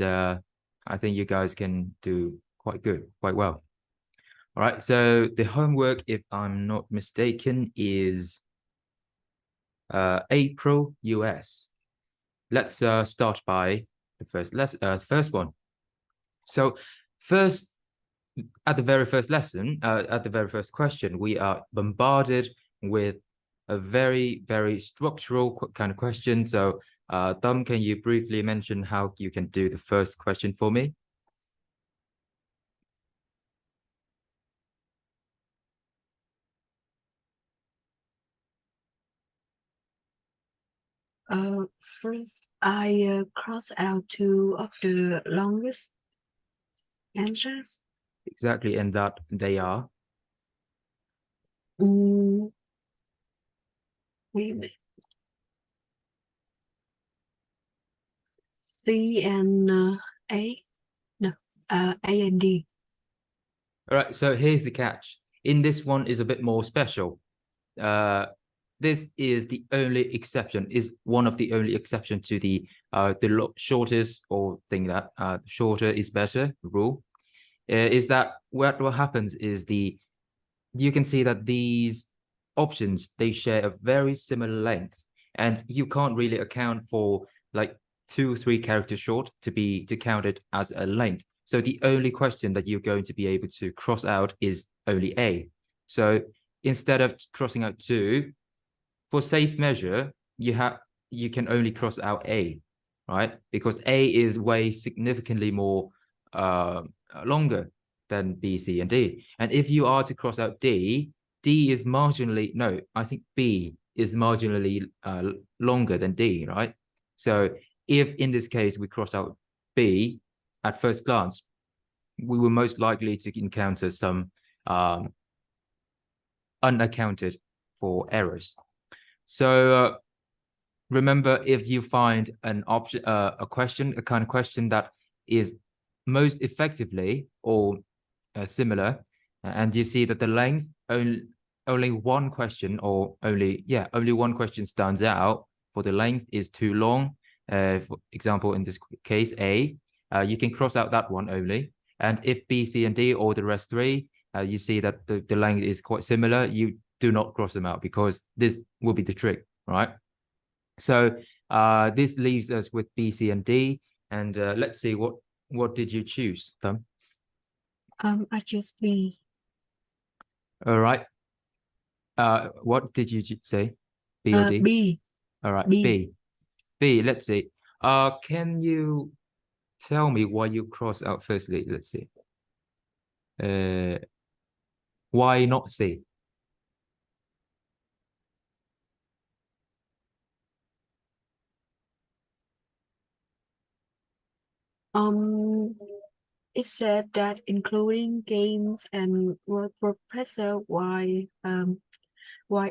I think you guys can do quite well. All right, so the homework, if I'm not mistaken, is April US. Let's start by the first one. So first, at the very first lesson, at the very first question, we are bombarded with a very structural kind of question. So Tom, can you briefly mention how you can do the first question for me? First, I cross out two of the longest answers. Exactly, and that they are. Wait a minute. C and A. No, A and D. All right, so here's the catch. In this one is a bit more special. This is the only exception, is one of the only exception to the shortest or thing that shorter is better rule. Is that what happens is you can see that these options, they share a very similar length, and you can't really account for like 2-3 characters short to count it as a length. So the only question that you're going to be able to cross out is only A. So instead of crossing out 2, for safe measure, you can only cross out A, right? Because A is way significantly more longer than B, C, and D. And if you are to cross out D, D is marginally, no, I think B is marginally longer than D, right? So if in this case we cross out B at first glance, we will most likely to encounter some unaccounted for errors. So remember, if you find an option, a kind of question that is most effectively or similar, and you see that the length only one question or only one question stands out for the length is too long. For example, in this case, A, you can cross out that one only. And if B, C, and D, or the rest 3, you see that the length is quite similar, you do not cross them out because this will be the trick, right? So this leaves us with B, C, and D. And let's see, what did you choose, Tom? I choose B. All right. What did you say? B or D? B. All right, B. B. Let's see. Can you tell me why you cross out firstly? Let's see. Why not C? It said that including games and word processor, while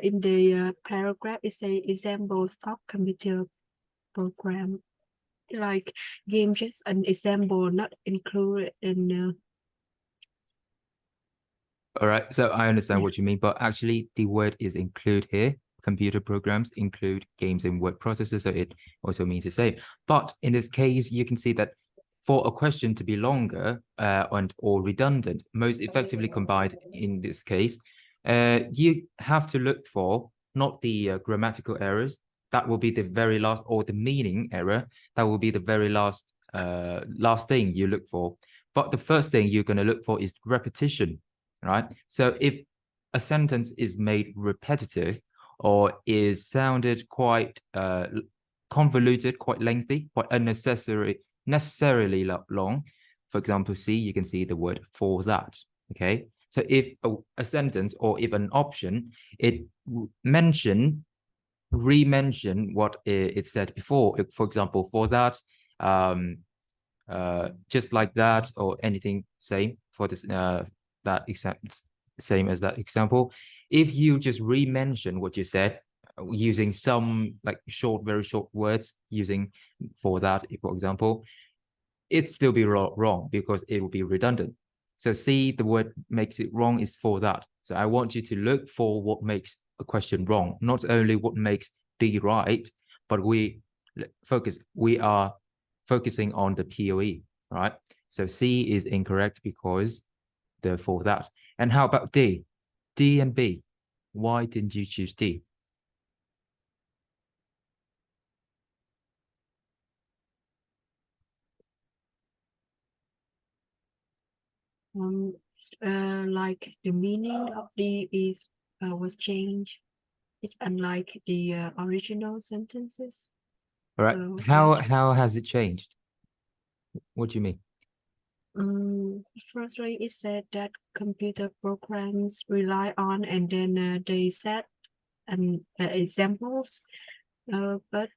in the paragraph it say examples of computer program, like game just an example, not included in. All right, so I understand what you mean, but actually the word is include here. Computer programs include games and word processors, so it also means the same. But in this case, you can see that for a question to be longer or redundant, most effectively combined in this case, you have to look for not the grammatical errors. That will be the very last, or the meaning error. That will be the very last thing you look for. But the first thing you're going to look for is repetition, right? So if a sentence is made repetitive or is sounded quite convoluted, quite lengthy, quite necessarily long. For example, C, you can see the word for that, okay? So if a sentence or if an option, it re-mention what it said before, for example, for that, just like that, or anything same for this, that same as that example. If you just re-mention what you said using some like very short words, using for that, for example, it still be wrong because it will be redundant. So see, the word makes it wrong is for that. So I want you to look for what makes a question wrong, not only what makes B right, but we are focusing on the POE, right? So C is incorrect because therefore that. And how about D? D and B. Why didn't you choose D? Like the meaning of D is was changed. It's unlike the original sentences. All right. So How has it changed? What do you mean? Firstly, it said that computer programs rely on, and then they set an examples, but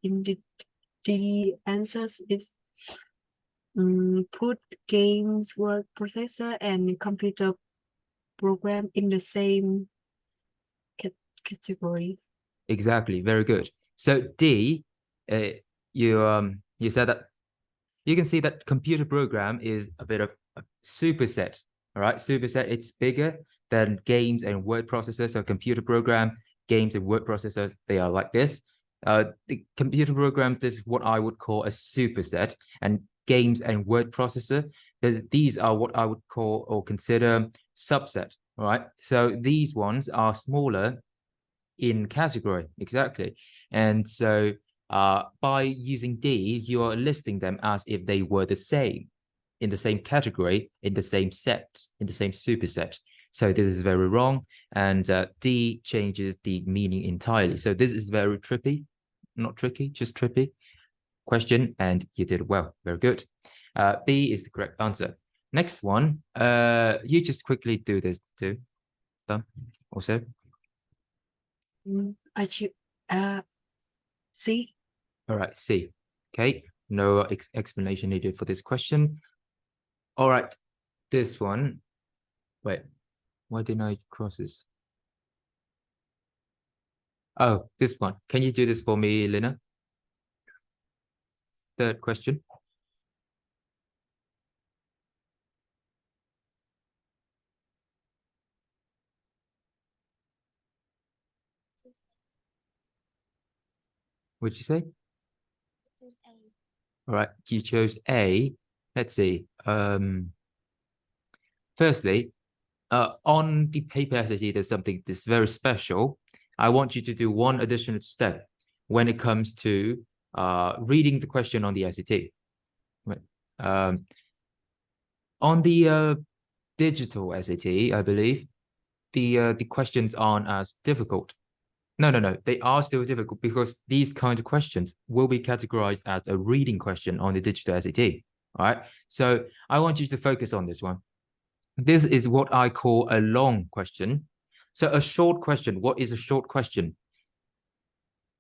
in the answers is put games, word processor, and computer program in the same category. Exactly. Very good. So D, you said that you can see that computer program is a bit of a superset. All right, superset. It's bigger than games and word processors. So computer program, games and word processors, they are like this. The computer programs, this is what I would call a superset, and games and word processor, these are what I would call or consider subset. All right, so these ones are smaller in category, exactly. And so by using D, you are listing them as if they were the same, in the same category, in the same set, in the same superset. So this is very wrong, and D changes the meaning entirely. So this is very trippy, not tricky, just trippy question, and you did well. Very good. B is the correct answer. Next one, you just quickly do this too. Done. Also. I choose C. All right, C. Okay, no explanation needed for this question. All right, this one. Wait, why didn't I cross this? Oh, this one. Can you do this for me, Lina? Third question. What'd you say? All right, you chose A. Let's see. Firstly, on the paper SAT, there's something that's very special. I want you to do one additional step when it comes to reading the question on the SAT. On the digital SAT, I believe the questions aren't as difficult. No, they are still difficult because these kind of questions will be categorized as a reading question on the digital SAT. All right, so I want you to focus on this one. This is what I call a long question. So a short question, what is a short question?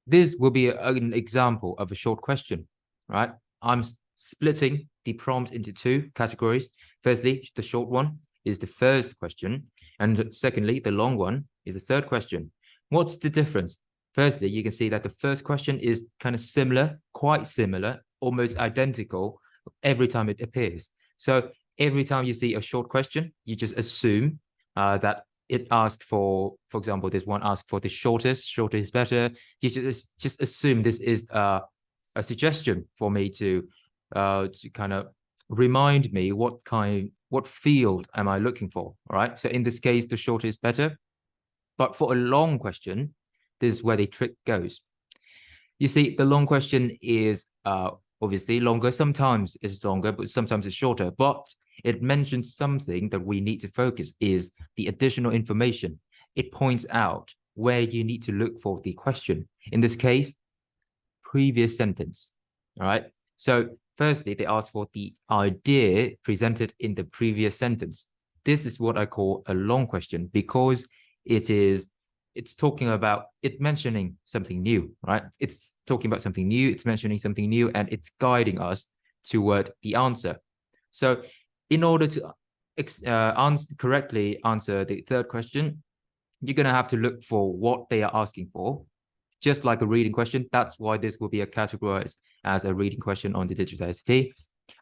This will be an example of a short question, right? I'm splitting the prompt into two categories. Firstly, the short one is the first question. And secondly, the long one is the third question. What's the difference? Firstly, you can see that the first question is kind of similar, quite similar, almost identical every time it appears. So every time you see a short question, you just assume that it asks for example, this one asks for the shortest, shorter is better. You just assume this is a suggestion for me to kind of remind me what field am I looking for, all right? So in this case, the shorter is better. But for a long question, this is where the trick goes. You see, the long question is obviously longer. Sometimes it's longer, but sometimes it's shorter. But it mentions something that we need to focus is the additional information. It points out where you need to look for the question. In this case, previous sentence. All right. So firstly, they ask for the idea presented in the previous sentence. This is what I call a long question because it's talking about it mentioning something new, right? It's talking about something new, it's mentioning something new, and it's guiding us toward the answer. So in order to correctly answer the third question, you're going to have to look for what they are asking for, just like a reading question. That's why this will be categorized as a reading question on the digital SAT.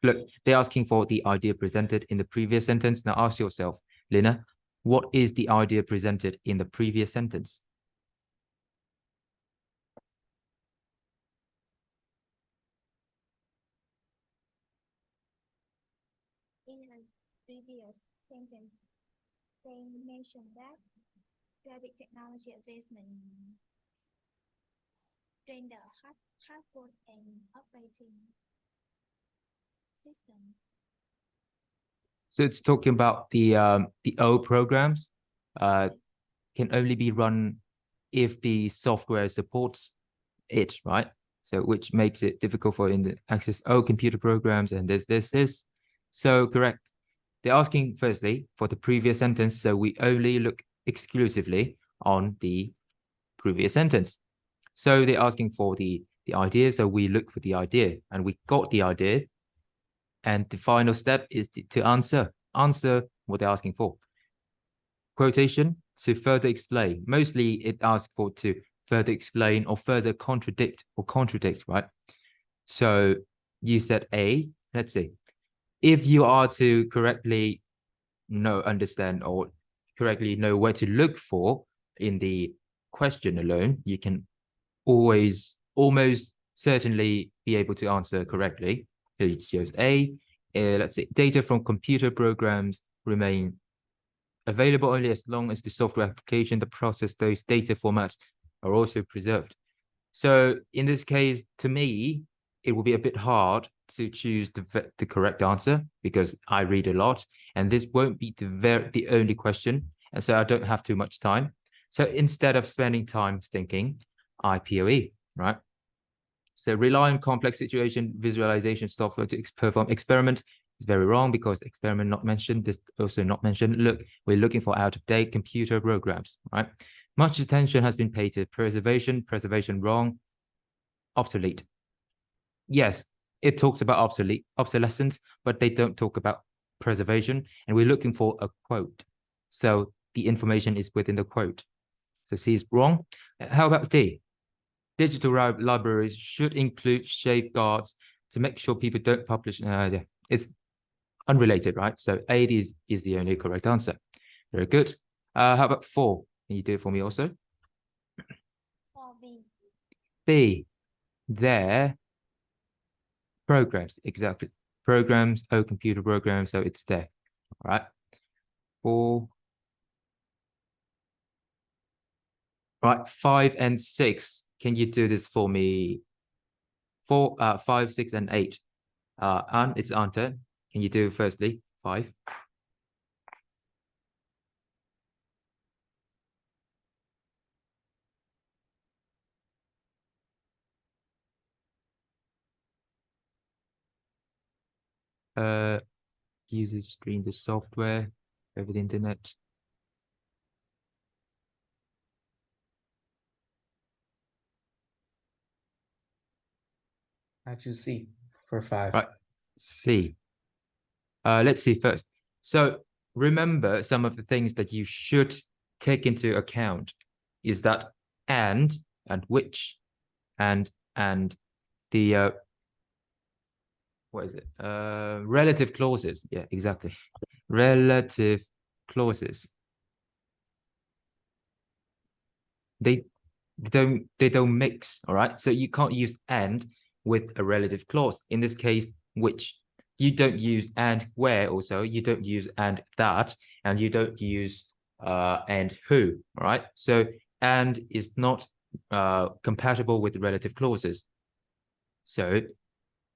Look, they're asking for the idea presented in the previous sentence. Now ask yourself, Lina, what is the idea presented in the previous sentence? In a previous sentence, they mentioned that rapid technology advancement train the hardware and operating system. So it's talking about the old programs can only be run if the software supports it, right? So which makes it difficult for in the access old computer programs and this. So correct. They're asking firstly for the previous sentence, so we only look exclusively on the previous sentence. So they're asking for the idea, so we look for the idea, and we got the idea. And the final step is to answer what they're asking for. Quotation, to further explain. Mostly it asks for to further explain or further contradict, right? So you said A, let's see. If you are to correctly understand or correctly know where to look for in the question alone, you can almost certainly be able to answer correctly. So you chose A. Let's say data from computer programs remain available only as long as the software application that process those data formats are also preserved. So in this case, to me, it will be a bit hard to choose the correct answer because I read a lot, and this won't be the only question, and so I don't have too much time. So instead of spending time thinking, IPOE, right? So rely on complex situation visualization software to perform experiment is very wrong because experiment not mentioned. This also not mentioned. Look, we're looking for out-of-date computer programs, right? Much attention has been paid to preservation wrong. Obsolete. Yes, it talks about obsolescence, but they don't talk about preservation, and we're looking for a quote. So the information is within the quote. So C is wrong. How about D? Digital libraries should include safeguards to make sure people don't publish. It's unrelated, right? So A is the only correct answer. Very good. How about 4? Can you do it for me also? 4B. B. There. Programs, exactly. Programs, computer programs, so it's there. All right. 4. Right, 5 and 6. Can you do this for me? 4, 5, 6, and 8. And it's our turn. Can you do firstly 5? Uses stream the software over the internet. I choose C for 5. Right, C. Let's see first. So remember some of the things that you should take into account is that and which and the what is it? Relative clauses. Yeah, exactly. Relative clauses. They don't mix, all right? So you can't use and with a relative clause. In this case, which. You don't use and where also, you don't use and that, and you don't use and who, all right? So and is not compatible with relative clauses. So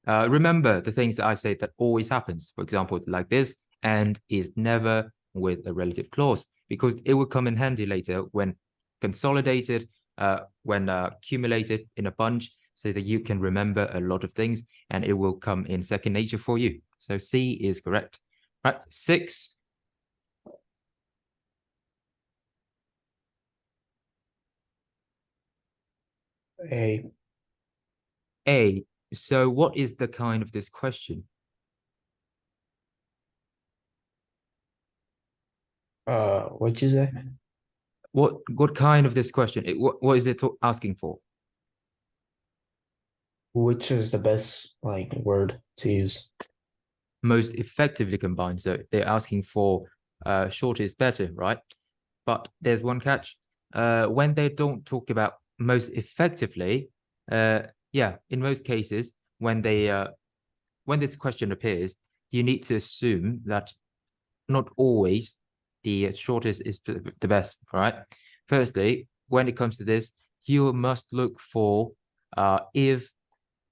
remember the things that I say that always happens. For example, like this, and is never with a relative clause because it will come in handy later when consolidated, when accumulated in a bunch, so that you can remember a lot of things and it will come in second nature for you. So C is correct. Right, 6. A. A. So what is the kind of this question? What'd you say? What kind of this question? What is it asking for? Which is the best word to use? Most effectively combined. So they're asking for shorter is better, right? But there's one catch. When they don't talk about most effectively, yeah, in most cases, when they when this question appears, you need to assume that not always the shortest is the best, right? Firstly, when it comes to this, you must look for if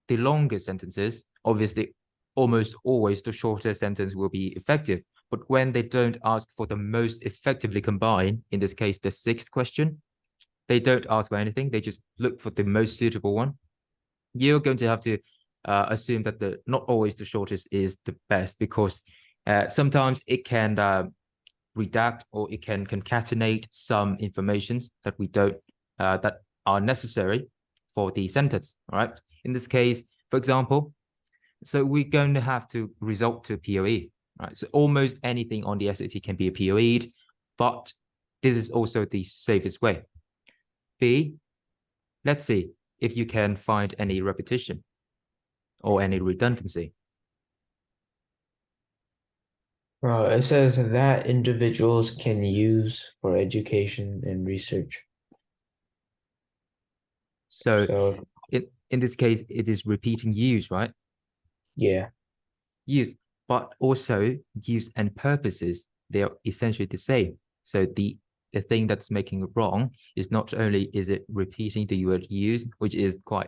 the longer sentences, obviously almost always the shorter sentence will be effective. But when they don't ask for the most effectively combined, in this case, the sixth question, they don't ask for anything. They just look for the most suitable one. You're going to have to assume that the not always the shortest is the best, because sometimes it can redact or it can concatenate some informations that we don't that are necessary for the sentence. All right. In this case, for example, so we're going to have to resort to POE. Right. So almost anything on the SAT can be a POE'd, but this is also the safest way. B, let's see if you can find any repetition or any redundancy. It says that individuals can use for education and research. So in this case, it is repeating use, right? Yeah. Use, but also use and purposes, they're essentially the same. So the thing that's making it wrong is not only is it repeating the word use, which is quite,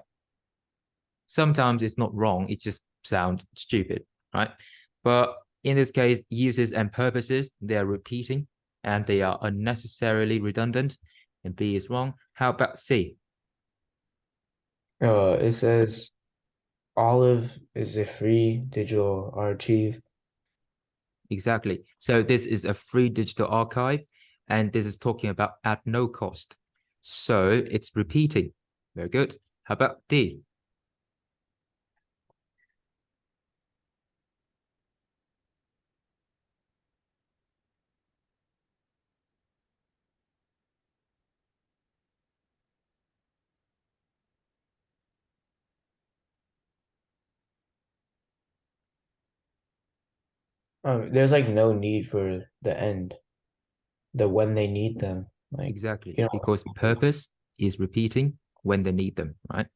sometimes it's not wrong, it just sounds stupid, right? But in this case, uses and purposes, they are repeating and they are unnecessarily redundant, and B is wrong. How about C? It says Olive is a free digital archive. Exactly. So this is a free digital archive, and this is talking about at no cost. So it's repeating. Very good. How about D? There's like no need for the end, the when they need them. Like, Exactly. you know, Because purpose is repeating when they need them, right?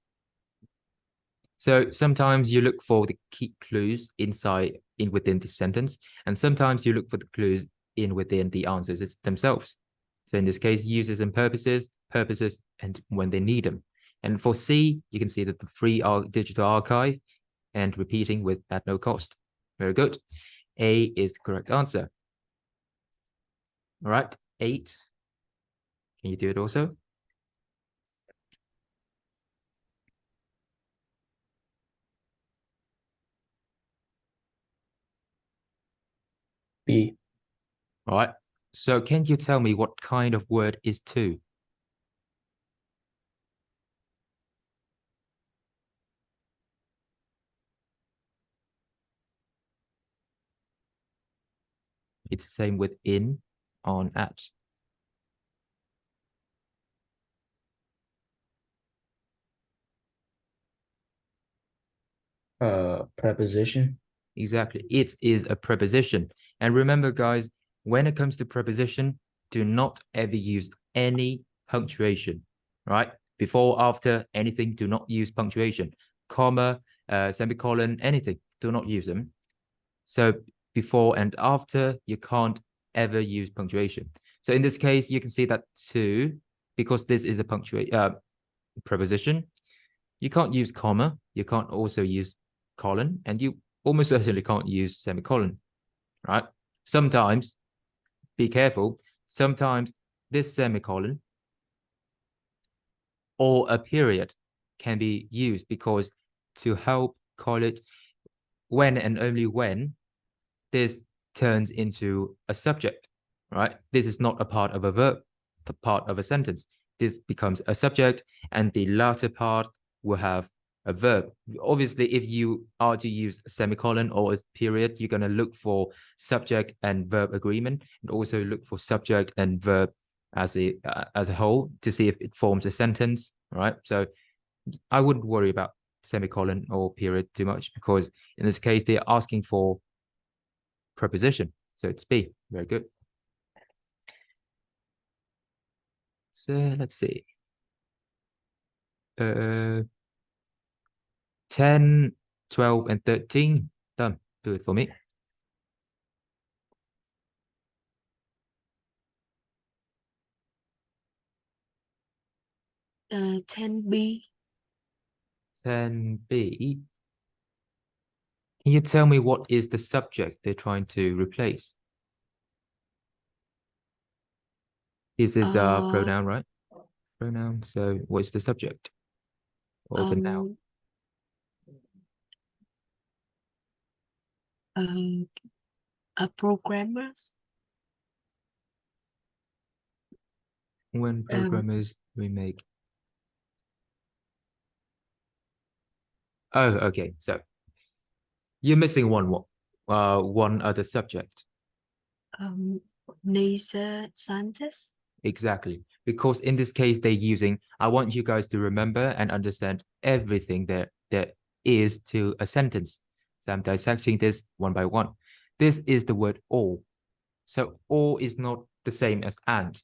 So sometimes you look for the key clues within the sentence, and sometimes you look for the clues within the answers themselves. So in this case, uses and purposes, and when they need them. And for C, you can see that the free digital archive and repeating with at no cost. Very good. A is the correct answer. All right, 8. Can you do it also? B. All right. So can you tell me what kind of word is to? It's the same with in, on, at. Preposition. Exactly. It is a preposition. And remember, guys, when it comes to preposition, do not ever use any punctuation, right? Before, after, anything, do not use punctuation. Comma, semicolon, anything, do not use them. So before and after, you can't ever use punctuation. So in this case, you can see that to, because this is a preposition, you can't use comma, you can't also use colon, and you almost certainly can't use semicolon, right? Sometimes, be careful, sometimes this semicolon or a period can be used because to help call it when and only when this turns into a subject, right? This is not a part of a verb, the part of a sentence. This becomes a subject, and the latter part will have a verb. Obviously, if you are to use a semicolon or a period, you're going to look for subject and verb agreement, and also look for subject and verb as a whole to see if it forms a sentence, right? So I wouldn't worry about semicolon or period too much, because in this case, they're asking for preposition. So it's B. Very good. So let's see. 10, 12, and 13. Done. Do it for me. 10B. 10B. Can you tell me what is the subject they're trying to replace? This is a pronoun, right? Pronoun. So what's the subject? Or the noun? Programmers. When programmers remake. Oh, okay. So you're missing one other subject. NASA scientists. Exactly. Because in this case, they're using, I want you guys to remember and understand everything there is to a sentence. So I'm dissecting this one by one. This is the word or. So or is not the same as and.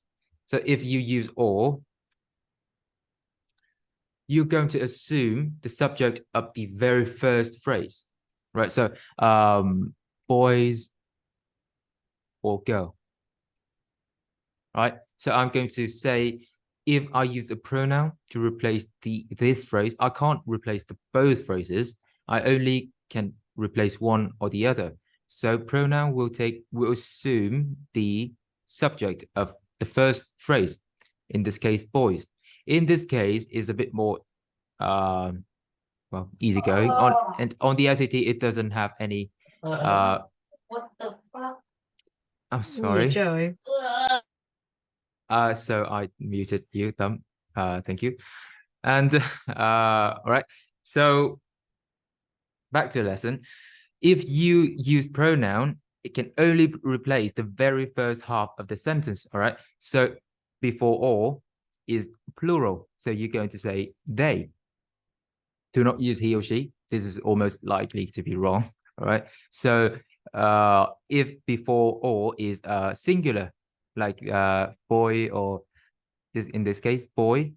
So if you use or, you're going to assume the subject of the very first phrase, right? So boys or girl, right? So I'm going to say, if I use a pronoun to replace this phrase, I can't replace both phrases. I only can replace one or the other. So pronoun will assume the subject of the first phrase. In this case, boys. In this case, is a bit more well, easygoing. On the SAT, it doesn't have any What the fuck? I'm sorry. Trời. So I muted you, Thumb. Thank you. And all right. So back to the lesson. If you use pronoun, it can only replace the very first half of the sentence. All right. So before or is plural. So you're going to say they. Do not use he or she. This is almost likely to be wrong. All right. So if before or is singular, like boy, or in this case, boy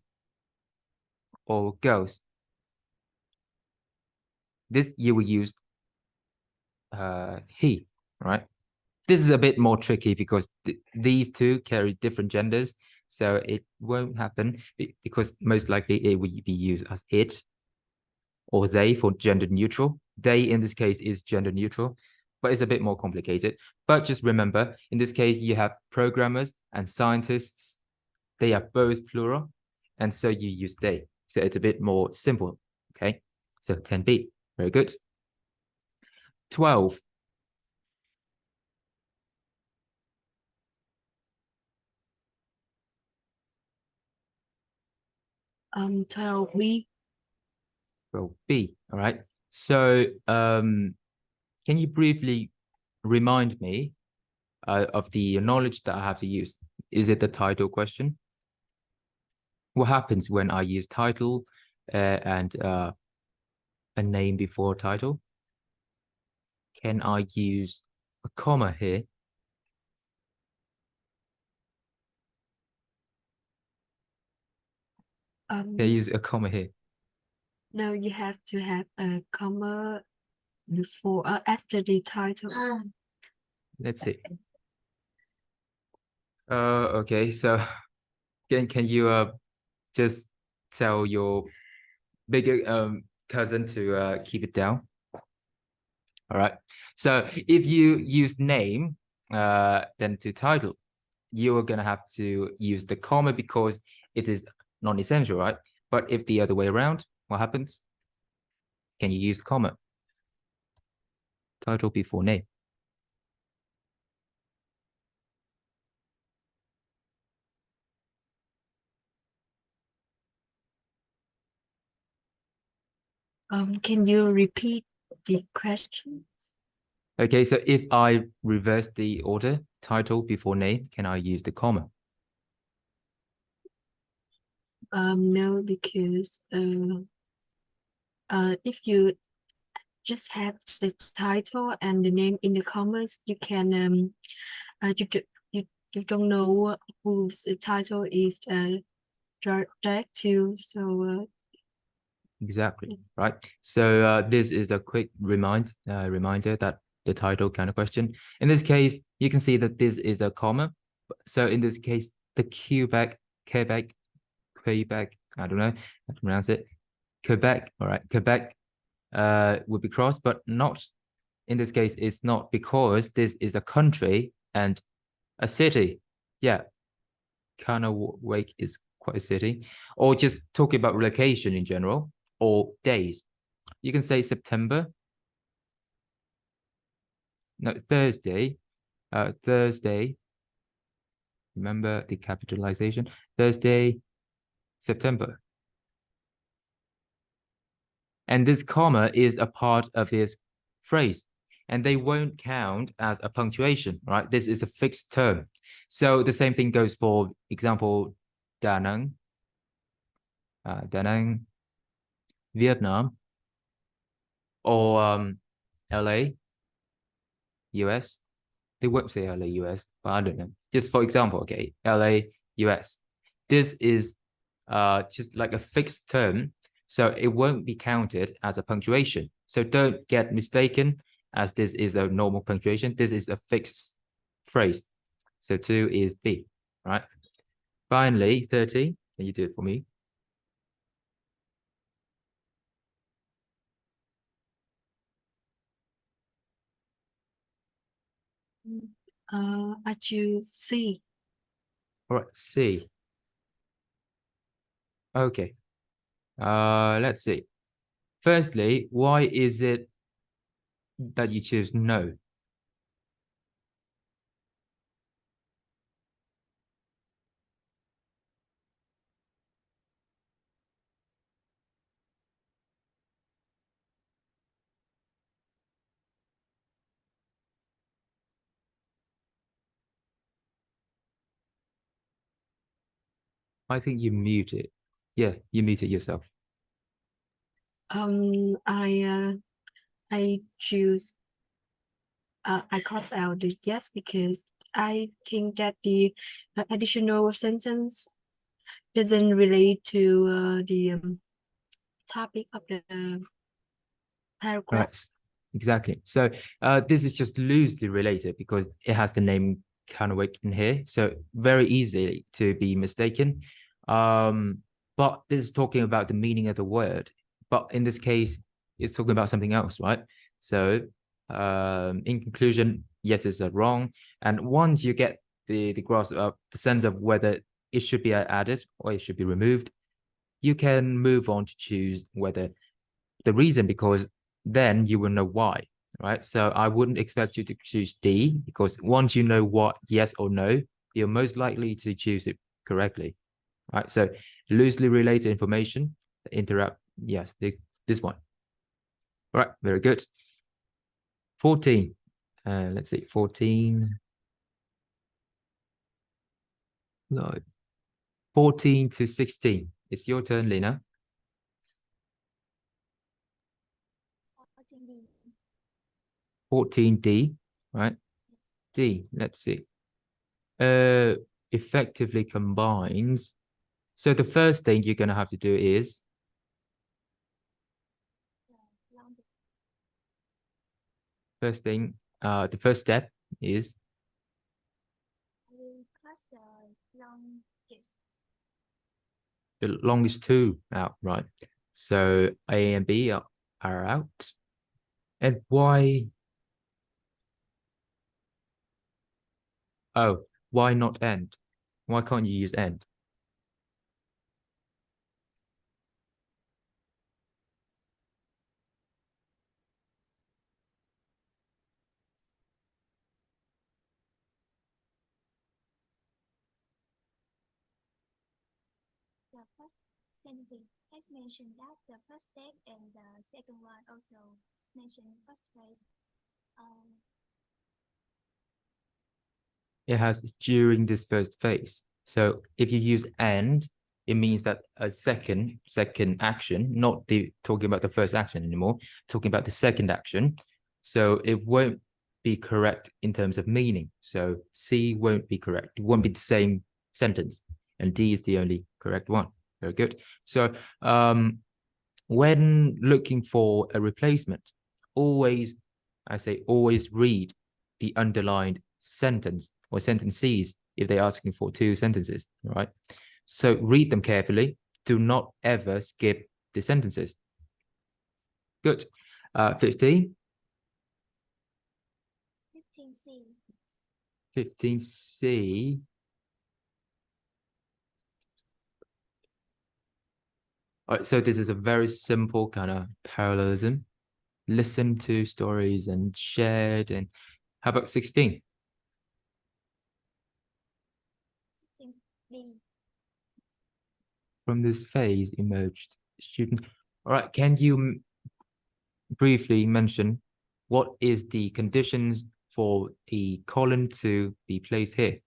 or girls, this you will use he, right? This is a bit more tricky because these two carry different genders, so it won't happen because most likely it will be used as it or they for gender neutral. They in this case is gender neutral, but it's a bit more complicated. But just remember, in this case, you have programmers and scientists. They are both plural, and so you use they. So it's a bit more simple, okay? So 10B, very good. 12. Tell B. Well, B, all right. So can you briefly remind me of the knowledge that I have to use? Is it the title question? What happens when I use title and a name before title? Can I use a comma here? Can I use a comma here? No, you have to have a comma before after the title. Let's see. Okay, so can you just tell your bigger cousin to keep it down? All right. So if you use name then to title, you are gonna have to use the comma because it is non-essential, right? But if the other way around, what happens? Can you use comma? Title before name. Can you repeat the questions? Okay, so if I reverse the order, title before name, can I use the comma? No, because if you just have the title and the name in the commas, you can you don't know whose title is direct to. So Exactly, right? So this is a quick reminder that the title kind of question. In this case, you can see that this is a comma. So in this case, the Quebec I don't know how to pronounce it. Quebec, all right, Quebec would be crossed, but not in this case. It's not because this is a country and a city. Yeah, Kanawake is quite a city, or just talking about location in general, or days. You can say September. No, Thursday. Thursday. Remember the capitalization. Thursday, September. And this comma is a part of this phrase, and they won't count as a punctuation, right? This is a fixed term. So the same thing goes for example, Da Nang, Vietnam, or LA, US. They won't say LA, US, but I don't know. Just for example, okay, LA, US. This is just like a fixed term, so it won't be counted as a punctuation. So don't get mistaken, as this is a normal punctuation. This is a fixed phrase. So 2 is B, right? Finally, 30. Can you do it for me? I choose C. All right, C. Okay. Let's see. Firstly, why is it that you choose no? I think you muted. Yeah, you muted yourself. I choose. I cross out the yes because I think that the additional sentence doesn't relate to the topic of the paragraph. Right, exactly. So this is just loosely related because it has the name Kanawik in here, so very easy to be mistaken. But this is talking about the meaning of the word, but in this case, it's talking about something else, right? So in conclusion, yes, it's wrong. And once you get the grasp of the sense of whether it should be added or it should be removed, you can move on to choose whether the reason, because then you will know why, right? So I wouldn't expect you to choose D, because once you know what yes or no, you're most likely to choose it correctly, right? So loosely related information, interrupt, yes, this one. All right, very good. 14. Let's see, 14. No. 14 to 16. It's your turn, Lena. 14B. 14D, right? D, let's see. Effectively combines. So the first thing you're going to have to do is the first step is the longest two out, right? So A and B are out. And why? Oh, why not end? Why can't you use end? The first sentence has mentioned that the first step and the second one also mentioned first phrase. It has during this first phase. So if you use end, it means that a second action, not talking about the first action anymore, talking about the second action. So it won't be correct in terms of meaning. So C won't be correct. It won't be the same sentence. And D is the only correct one. Very good. So when looking for a replacement, always read the underlined sentence or sentences if they're asking for two sentences, right? So read them carefully. do not ever skip the sentences. Good. 15. 15C. 15C. All right, so this is a very simple kind of parallelism. Listen to stories and shared. And how about 16? 16D. From this phase emerged student. All right, can you briefly mention what is the conditions for the colon to be placed here?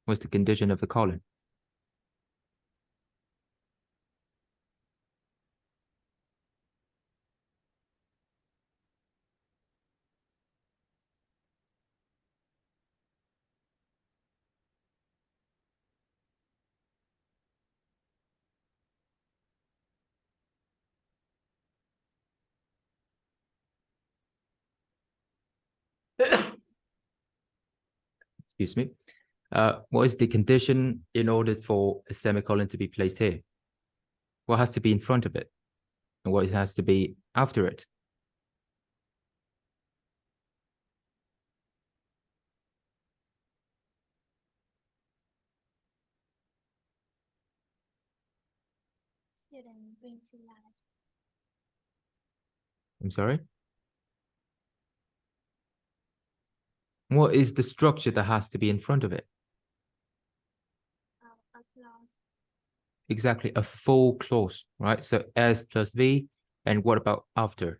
What's the condition of the colon? Excuse me. What is the condition in order for a semicolon to be placed here? What has to be in front of it? And what has to be after it? Student bring to life. I'm sorry? What is the structure that has to be in front of it? A clause. Exactly, a full clause, right? So S plus V, and what about after?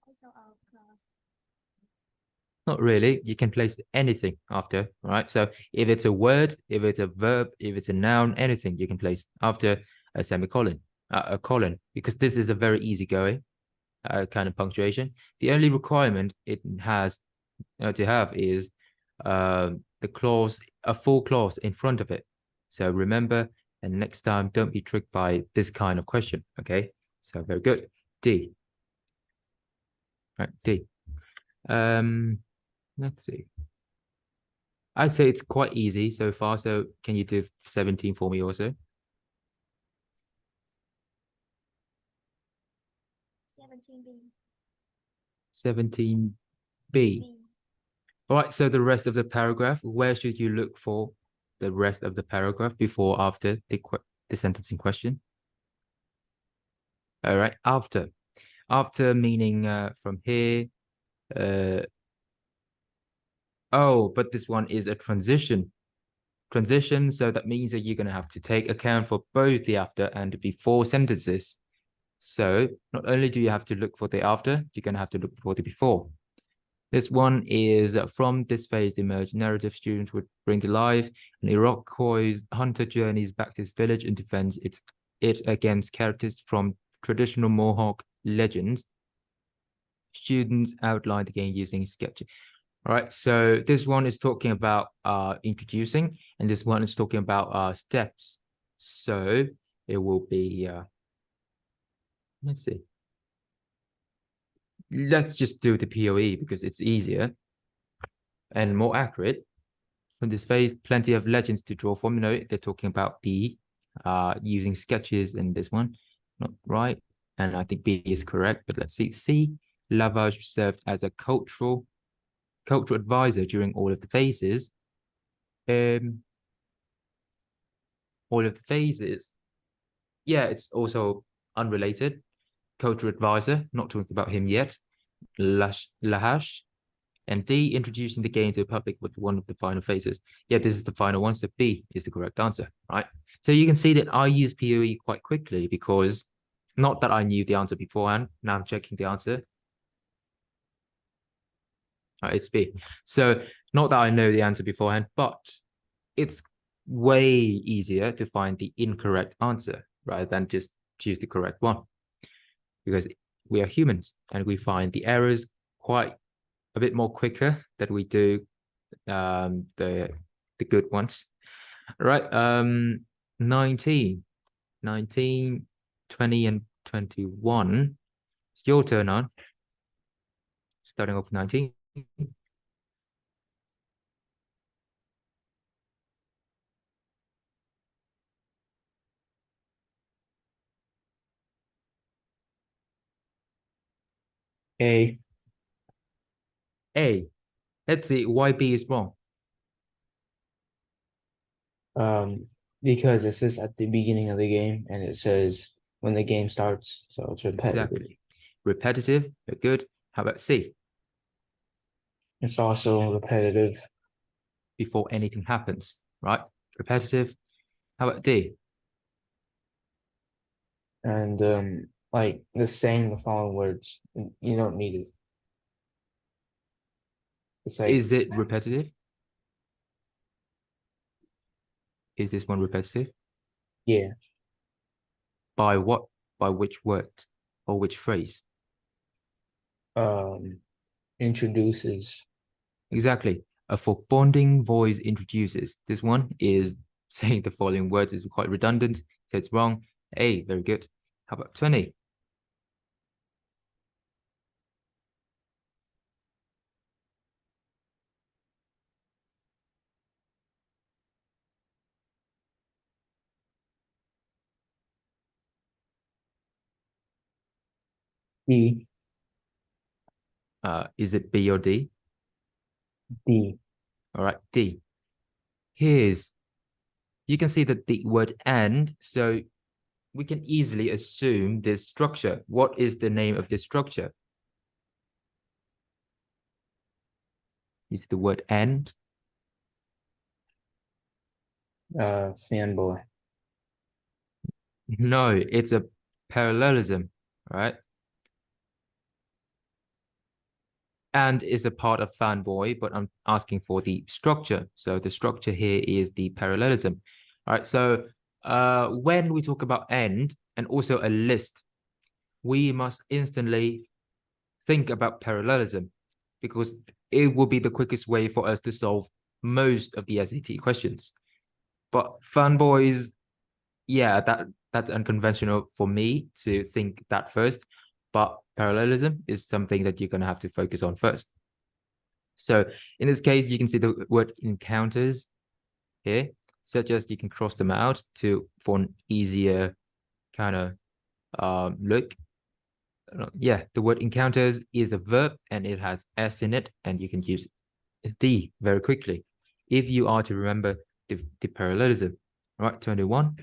Also a clause. Not really. You can place anything after, right? So if it's a word, if it's a verb, if it's a noun, anything you can place after a semicolon, a colon, because this is a very easygoing kind of punctuation. The only requirement it has to have is the clause, a full clause in front of it. So remember, and next time, don't be tricked by this kind of question, okay? So very good. D. Right, D. Let's see. I'd say it's quite easy so far. So can you do 17 for me also? 17B. 17B. B. All right, so the rest of the paragraph, where should you look for the rest of the paragraph before, after the sentence in question? All right, after. After meaning from here. Oh, but this one is a transition. Transition, so that means that you're going to have to take account for both the after and the before sentences. So not only do you have to look for the after, you're going to have to look for the before. This one is from this phase, the emerged narrative students would bring to life an Iroquois hunter journeys back to his village and defends it against characters from traditional Mohawk legends. Students outline the game using sketches. All right, so this one is talking about introducing, and this one is talking about steps. So it will be, let's see. Let's just do the POE because it's easier and more accurate. On this phase, plenty of legends to draw from. No, they're talking about B, using sketches in this one. Not right. And I think B is correct, but let's see. C, Lavage served as a cultural advisor during all of the phases. All of the phases. Yeah, it's also unrelated. Cultural advisor, not talking about him yet. Lahash. And D, introducing the game to the public with one of the final phases. Yeah, this is the final one, so B is the correct answer, right? So you can see that I use POE quite quickly because not that I knew the answer beforehand. Now I'm checking the answer. It's B. So not that I know the answer beforehand, but it's way easier to find the incorrect answer rather than just choose the correct one. Because we are humans and we find the errors quite a bit more quicker than we do the good ones. All right, 19, 20, and 21. It's your turn on. Starting off 19. A. A. Let's see why B is wrong. Because it says at the beginning of the game and it says when the game starts, so it's repetitive. Exactly. Repetitive, very good. How about C? It's also repetitive. Before anything happens, right? Repetitive. How about D? And like the saying the following words, you don't need it. It's like Is it repetitive? Is this one repetitive? yeah, By what? By which word or which phrase? introduces. Exactly. A foreboding voice introduces. This one is saying the following words is quite redundant, so it's wrong. A, very good. How about 20? D. Is it B or D? D. All right, D. Here's, you can see that the word and, so we can easily assume this structure. What is the name of this structure? Is it the word and? Fanboy. No, it's a parallelism, right? And is a part of fanboy, but I'm asking for the structure. So the structure here is the parallelism. All right, so when we talk about and also a list, we must instantly think about parallelism because it will be the quickest way for us to solve most of the SAT questions. But fanboys, yeah, that's unconventional for me to think that first, but parallelism is something that you're going to have to focus on first. So in this case, you can see the word encounters here, such as you can cross them out for an easier kind of look. Yeah, the word encounters is a verb and it has S in it, and you can use D very quickly if you are to remember the parallelism. All right, 21.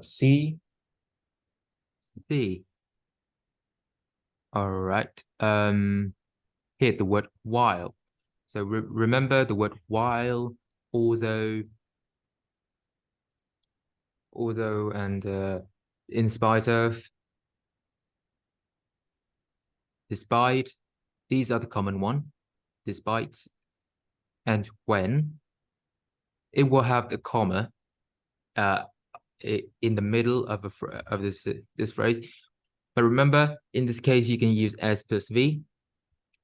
C. C. All right. Here the word while. So remember the word while, although, and in spite of, despite. These are the common one. Despite and when. It will have the comma in the middle of this phrase. But remember, in this case, you can use S plus V,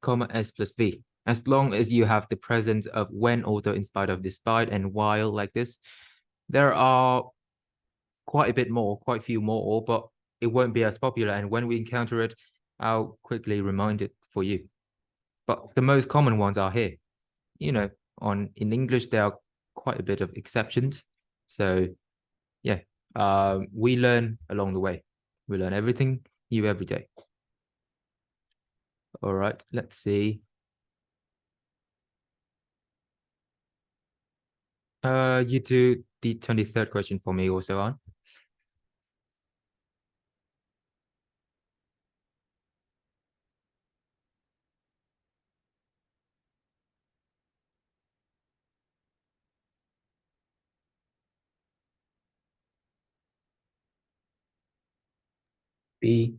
comma S plus V. As long as you have the presence of when, although, in spite of, despite, and while like this, there are quite a bit more, quite a few more, but it won't be as popular. And when we encounter it, I'll quickly remind it for you. But the most common ones are here. You know, in English, there are quite a bit of exceptions. So yeah, we learn along the way. We learn everything new every day. All right, let's see. You do the 23rd question for me also on. B.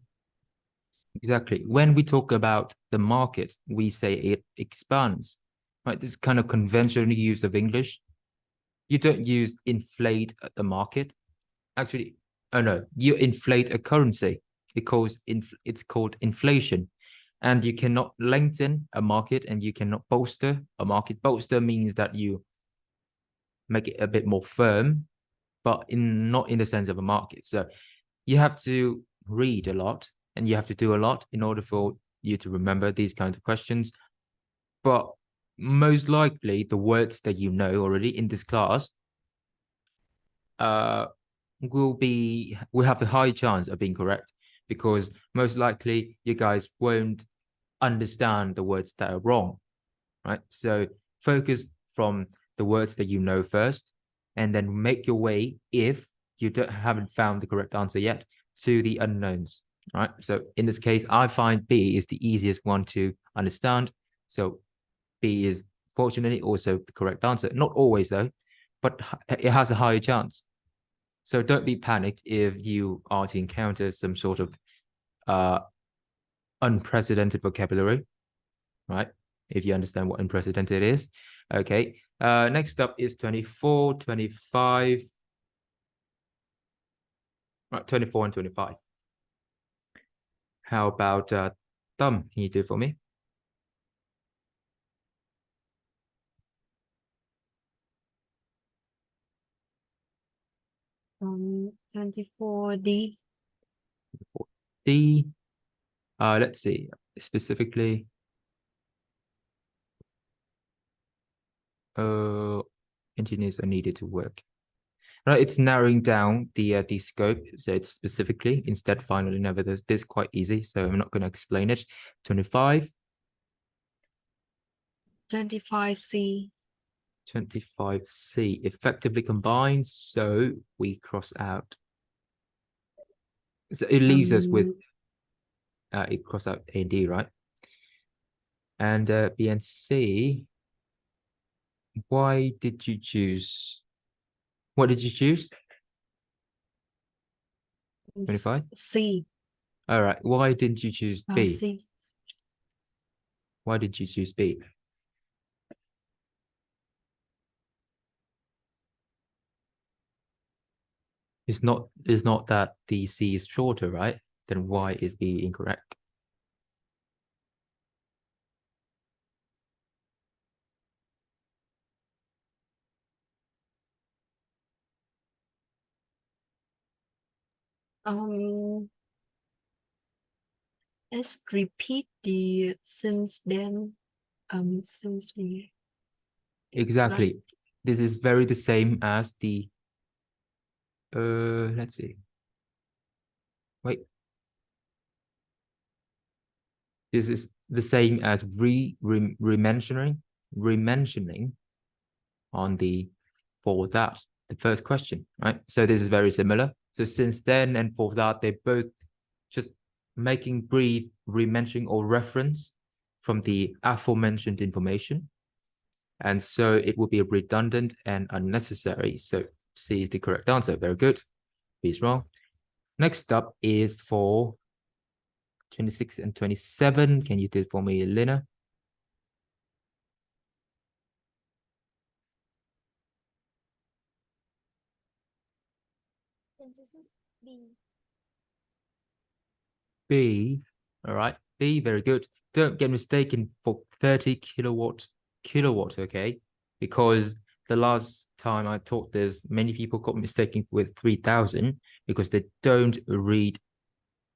Exactly. When we talk about the market, we say it expands, right? This kind of conventional use of English. You don't use inflate at the market. Actually, oh no, you inflate a currency. It's called inflation. And you cannot lengthen a market and you cannot bolster a market. Bolster means that you make it a bit more firm, but not in the sense of a market. So you have to read a lot and you have to do a lot in order for you to remember these kinds of questions. But most likely the words that you know already in this class will have a high chance of being correct, because most likely you guys won't understand the words that are wrong, right? So focus from the words that you know first, and then make your way, if you haven't found the correct answer yet, to the unknowns, right? So in this case, I find B is the easiest one to understand. So B is fortunately also the correct answer. Not always though, but it has a higher chance. So don't be panicked if you are to encounter some sort of unprecedented vocabulary, right? If you understand what unprecedented is. Okay. Next up is 24, 25. Right, 24 and 25. How about Tâm? Can you do it for me? Um, 24D. D. Let's see. Specifically, engineers are needed to work. Right, it's narrowing down the scope. So it's specifically instead finally never. This is quite easy, so I'm not going to explain it. 25. 25C. 25C effectively combined, so we cross out. So it leaves us with it cross out A and D, right? And B and C. Why did you choose? What did you choose? 25? C. All right. Why didn't you choose B? C. Why did you choose B? It's not that the C is shorter, right? Then why is B incorrect? Let's repeat the since then. Since we. Exactly. Right. This is very the same as the let's see. Wait. This is the same as re-mentioning on the for that, the first question, right? So this is very similar. So since then and for that, they're both just making brief re-mentioning or reference from the aforementioned information. And so it will be redundant and unnecessary. So C is the correct answer. Very good. B is wrong. Next up is for 26 and 27. Can you do it for me, Lena? B. B. All right. B, very good. Don't get mistaken for 30 kilowatt, okay? Because the last time I taught this, many people got mistaken with 3000 because they don't read,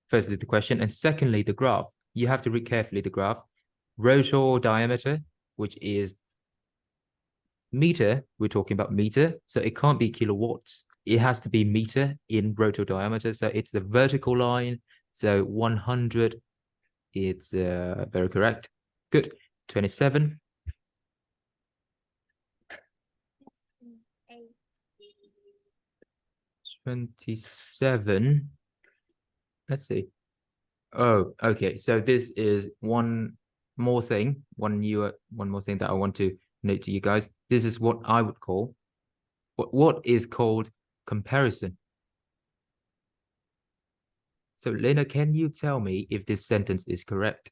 firstly, the question, and secondly, the graph. You have to read carefully the graph. Rotor diameter, which is meter, we're talking about meter, so it can't be kilowatts. It has to be meter in rotor diameter, so it's the vertical line. So 100, it's very correct. Good. 27. A. 27. Let's see. Oh, okay. So this is one more thing that I want to note to you guys. This is what I would call what is called comparison. So Lena, can you tell me if this sentence is correct?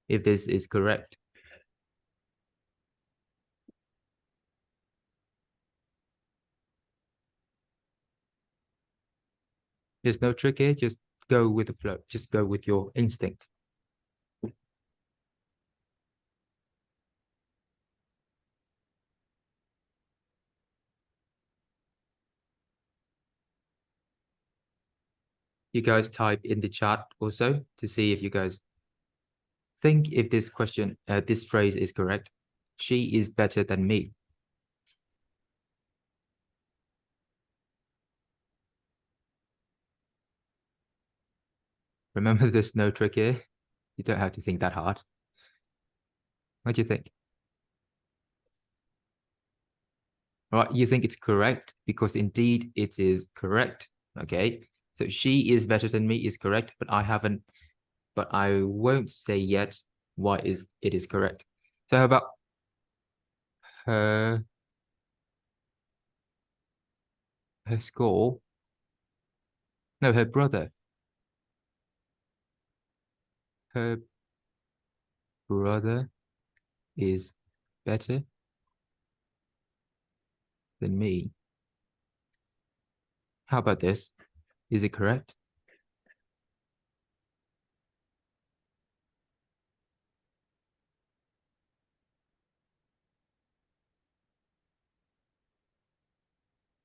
if this is correct. There's no trick here, just go with the flow, just go with your instinct. You guys type in the chat also to see if you guys think if this question, this phrase is correct. She is better than me. Remember, there's no trick here. You don't have to think that hard. What do you think? All right, you think it's correct because indeed it is correct. Okay, so she is better than me is correct, but I won't say yet why it is correct. So how about her score? No, her brother. Her brother is better than me. How about this? Is it correct?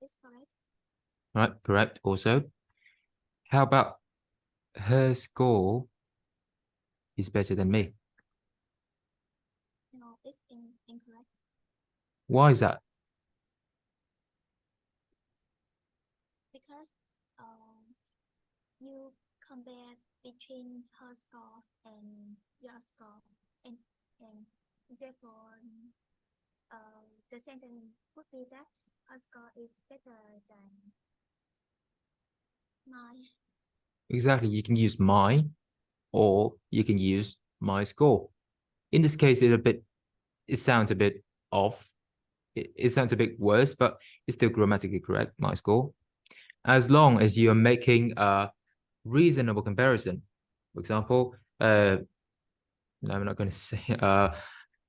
It's correct. Right, correct also. How about her score is better than me? No, it's incorrect. Why is that? Because you compare between her score and your score, and therefore the sentence would be that her score is better than mine. Exactly, you can use my, or you can use my score. In this case, it sounds a bit off. It sounds a bit worse, but it's still grammatically correct, my score. As long as you are making a reasonable comparison. For example, no, I'm not going to say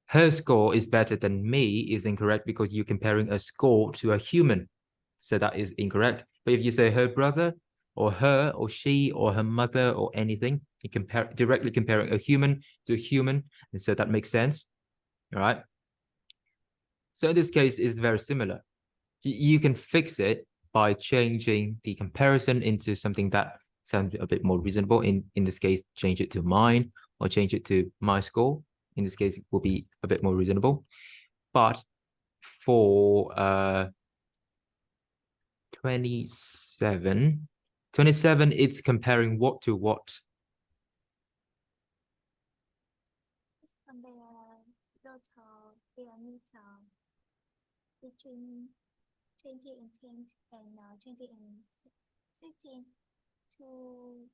her score is better than me is incorrect because you're comparing a score to a human. So that is incorrect. But if you say her brother or her or she or her mother or anything, you directly comparing a human to a human. And so that makes sense. All right. So in this case, it's very similar. You can fix it by changing the comparison into something that sounds a bit more reasonable. In this case, change it to mine or change it to my score. In this case, it will be a bit more reasonable. But for 27, it's comparing what to what? It's compare total diameter between 20 and 10 and 20 and 15 to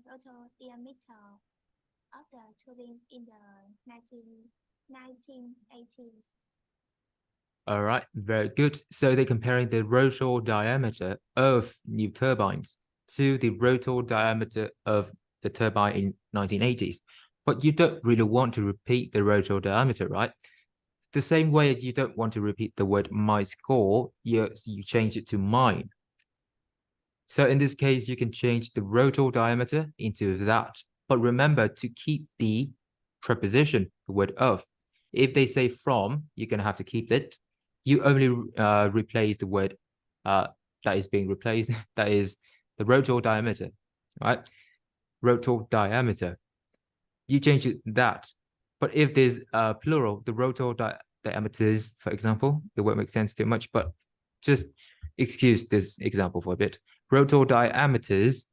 total diameter of the tubings in the 1980s. All right, very good. So they're comparing the rotor diameter of new turbines to the rotor diameter of the turbine in 1980s. But you don't really want to repeat the rotor diameter, right? The same way you don't want to repeat the word my score, you change it to mine. So in this case, you can change the rotor diameter into that. But remember to keep the preposition, the word of. If they say from, you're going to have to keep it. You only replace the word that is being replaced. That is the rotor diameter, right? Rotor diameter. You change it that. But if there's plural, the rotor diameters, for example, it won't make sense too much, but just excuse this example for a bit. Rotor diameters,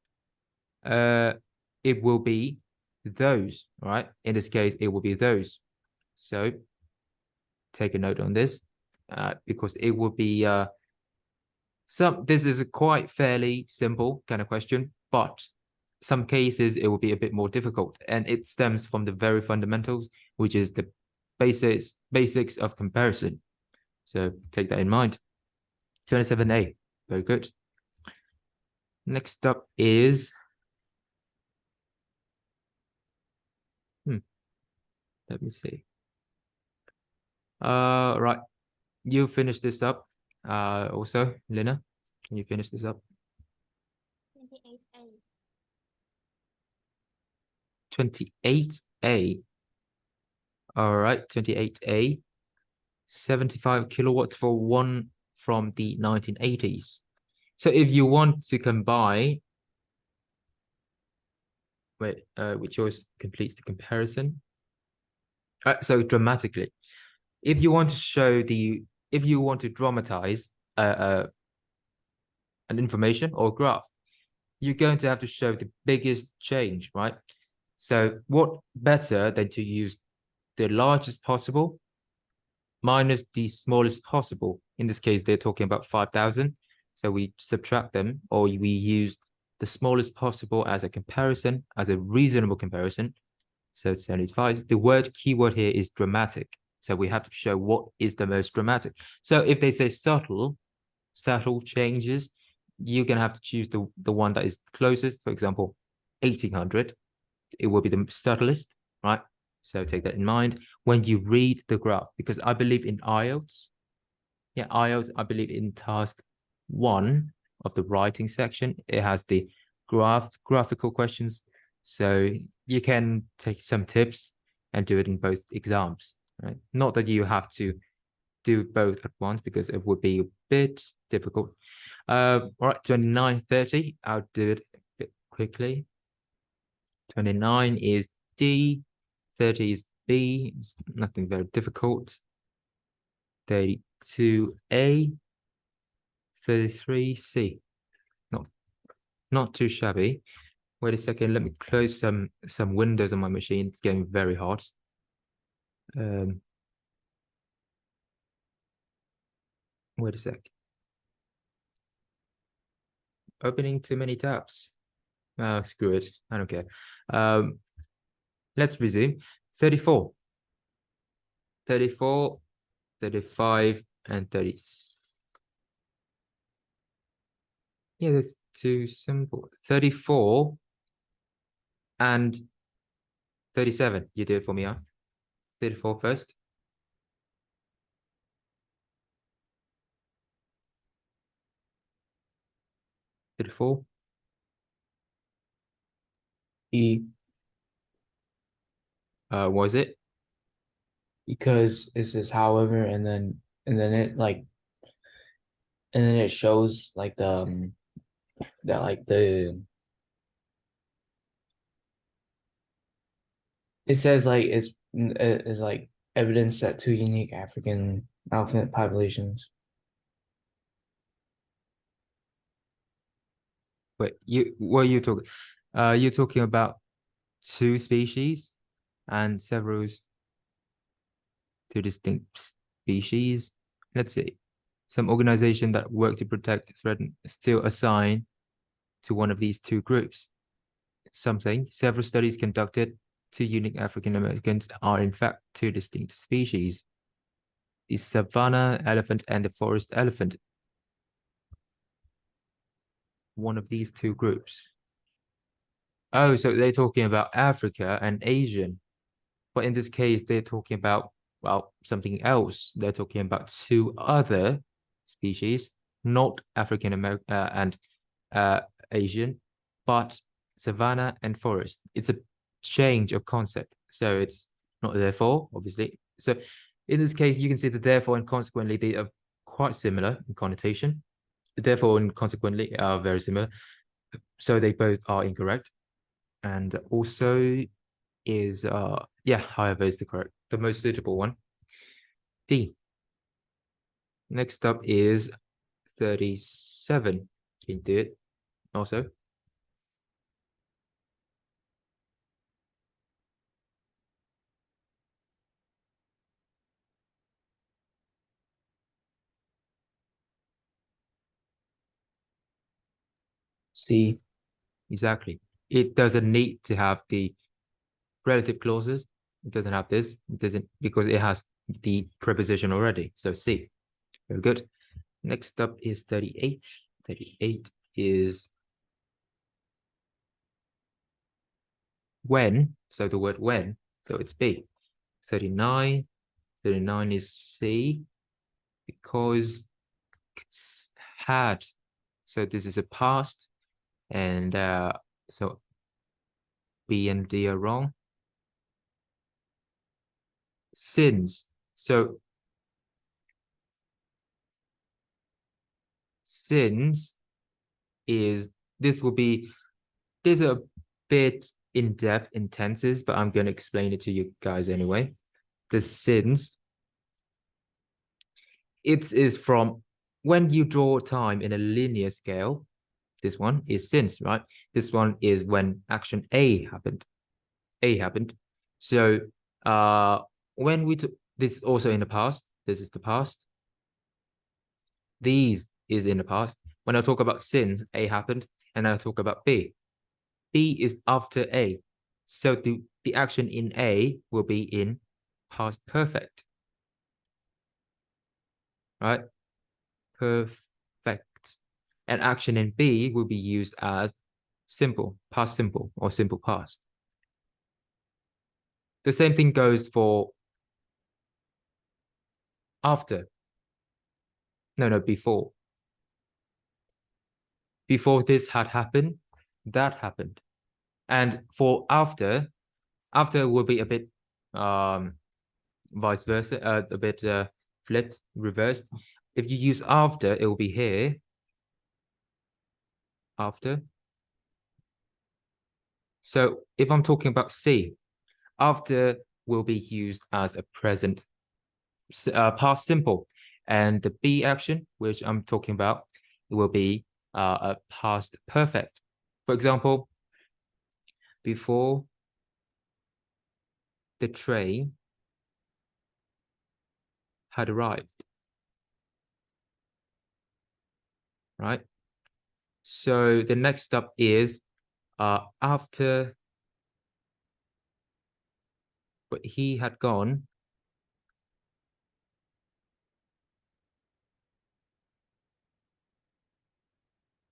it will be those, right? In this case, it will be those. So take a note on this because it will be this is a quite fairly simple kind of question, but some cases it will be a bit more difficult, and it stems from the very fundamentals, which is the basics of comparison. So take that in mind. 27A, very good. Next up is Let me see. Right. You finish this up. Also, Lina, can you finish this up? 28A. 28A. All right, 28A. 75 kilowatts for one from the 1980s. So if you want to combine, which choice completes the comparison? So dramatically, if you want to show if you want to dramatize an information or graph, you're going to have to show the biggest change, right? So what better than to use the largest possible minus the smallest possible. In this case, they're talking about 5,000. So we subtract them, or we use the smallest possible as a comparison, as a reasonable comparison. So 75. The keyword here is dramatic. So we have to show what is the most dramatic. So if they say subtle changes, you're gonna have to choose the one that is closest. For example, 1800. It will be the subtlest, right? So take that in mind when you read the graph, because I believe in IELTS. Yeah, IELTS, I believe in task 1 of the writing section, it has the graphical questions. So you can take some tips and do it in both exams, right? Not that you have to do both at once because it would be a bit difficult. All right, 29, 30, I'll do it a bit quickly. 29 is D, 30 is B, it's nothing very difficult. 32A, 33C. Not too shabby. Wait a second, let me close some windows on my machine. It's getting very hot. Wait a sec. Opening too many tabs. Oh, screw it. I don't care. Let's resume. 34. 34, 35, and 30. Yeah, that's too simple. 34 and 37. You do it for me, huh? 34 first. E, Was it? because it says however, and then it like, and then it shows like the that like the it says like it's like evidence that 2 unique African elephant populations. Wait, what are you talking? You're talking about 2 species and two distinct species. Let's see. Some organization that work to protect threaten still assign to one of these 2 groups. Several studies conducted, 2 unique African Americans are in fact 2 distinct species. The savanna elephant and the forest elephant. One of these 2 groups. Oh, so they're talking about Africa and Asian. But in this case, they're talking about, well, something else. They're talking about 2 other species, not African American and Asian, but savanna and forest. It's a change of concept. So it's not therefore, obviously. So in this case, you can see that therefore and consequently, they are quite similar in connotation. Therefore and consequently are very similar. So they both are incorrect. And also is yeah, however is the most suitable one. D. Next up is 37. Can you do it also? C. Exactly. It doesn't need to have the relative clauses. It doesn't have this. It doesn't, because it has the preposition already. So C. Very good. Next up is 38. 38 is when. So the word when. So it's B. 39. 39 is C because it's had. So this is a past, and so B and D are wrong. Since. So since is this will be there's a bit in depth in tenses, but I'm going to explain it to you guys anyway. The since it is from when you draw time in a linear scale. This one is since, right? This one is when action A happened. A happened. So when we took this is also in the past. This is the past. These is in the past. When I talk about since, A happened, and I talk about B. B is after A. So the action in A will be in past perfect. Right? Perfect. And action in B will be used as simple, past simple, or simple past. The same thing goes for after. No, before. Before this had happened, that happened. And for after will be a bit vice versa, a bit flipped, reversed. If you use after, it will be here. After. So if I'm talking about C, after will be used as a present past simple. And the B action, which I'm talking about, it will be a past perfect. For example, before the train had arrived. Right? So the next step is after but he had gone.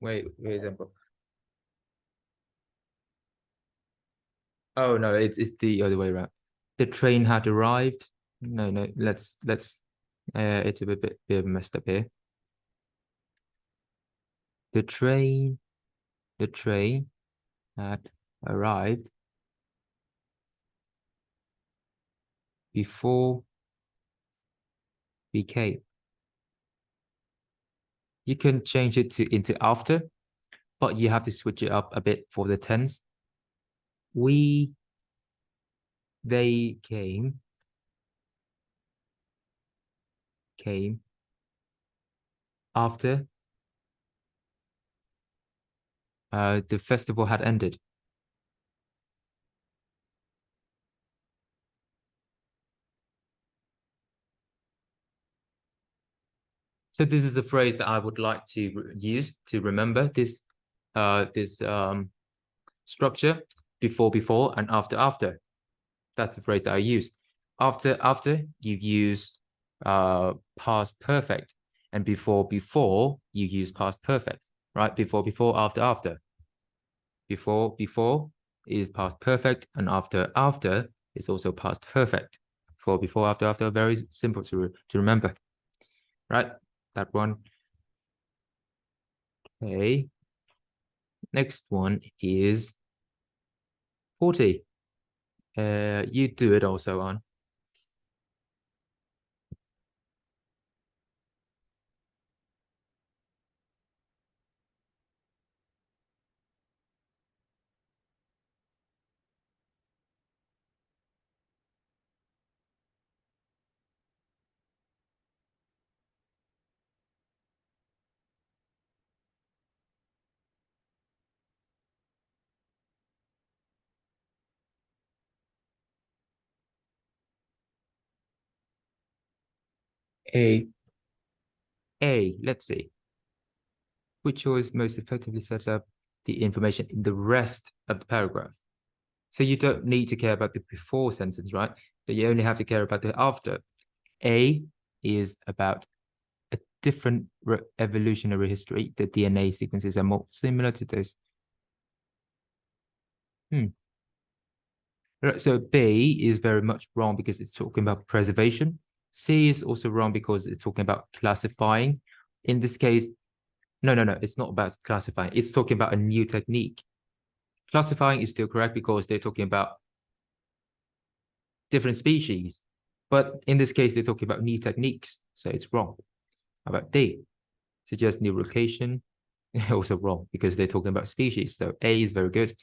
Wait, example. Oh no, it's the other way around. The train had arrived. No, let's it's a bit messed up here. The train had arrived before we came. You can change it into after, but you have to switch it up a bit for the tense. They came after the festival had ended. So this is a phrase that I would like to use to remember this structure: before and after. That's the phrase that I use. After you use past perfect, and before you use past perfect, right? Before after. Before is past perfect, and after is also past perfect. Before after, very simple to remember, right? That one. Okay. Next one is 40. You do it also on. Let's see. Which choice most effectively sets up the information in the rest of the paragraph? So you don't need to care about the before sentence, right? But you only have to care about the after. A is about a different evolutionary history. The DNA sequences are more similar to those. Right, so B is very much wrong because it's talking about preservation. C is also wrong because it's talking about classifying. In this case, no, it's not about classifying. It's talking about a new technique. Classifying is still correct because they're talking about different species. But in this case, they're talking about new techniques. So it's wrong. How about D? Suggest new location. Also wrong because they're talking about species. So A is very good.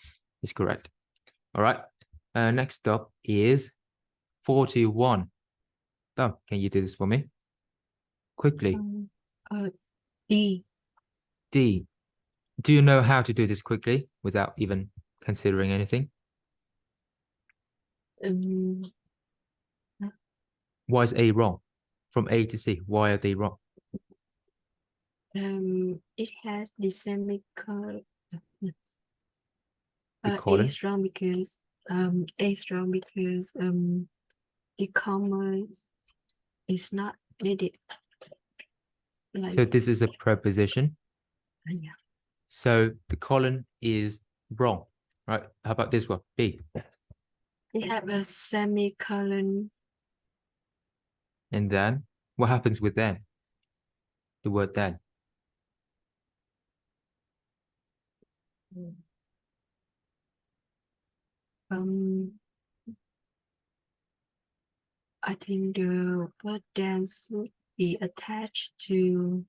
It's correct. All right. Next up is 41. Tom, can you do this for me? Quickly. D. D. Do you know how to do this quickly without even considering anything? Why is A wrong? From A to C, why are they wrong? It has the semicolon. The A colon? is wrong because the comma is not needed. Like So this is a preposition. yeah. So the colon is wrong, right? How about this one? B. It have a semicolon. And then what happens with then? The word then. I think the word then should be attached to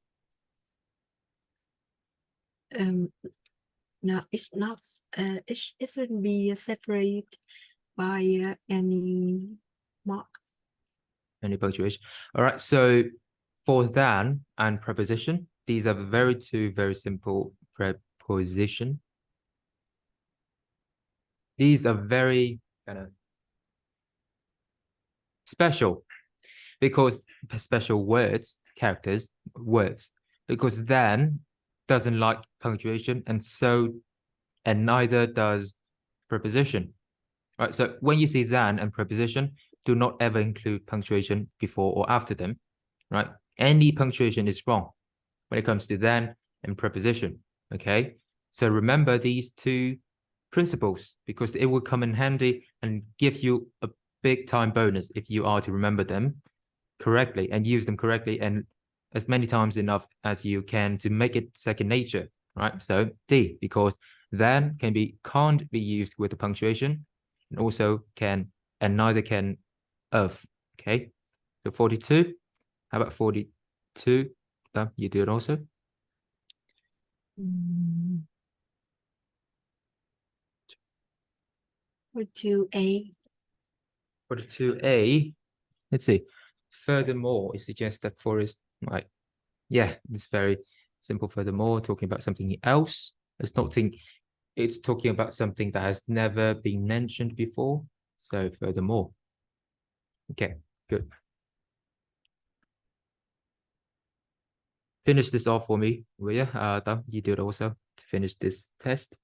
no, it's not it shouldn't be separated by any marks. Any punctuation. All right. So for than and preposition, these are very simple preposition. These are very kind of special because special words, characters, words, because then doesn't like punctuation and neither does preposition. Right. So when you see than and preposition, do not ever include punctuation before or after them. Right. Any punctuation is wrong when it comes to then and preposition. Okay. So remember these two principles because it will come in handy and give you a big time bonus if you are to remember them correctly and use them correctly and as many times enough as you can to make it second nature, right? So D, because then can't be used with the punctuation and also can and neither can of. Okay. So 42. How about 42? You do it also. 2A. 42A. Let's see. Furthermore, it suggests that forest, right? Yeah, it's very simple. Furthermore, talking about something else. It's talking about something that has never been mentioned before. So furthermore. Okay, good. Finish this off for me, will you? Tom, you do it also to finish this test.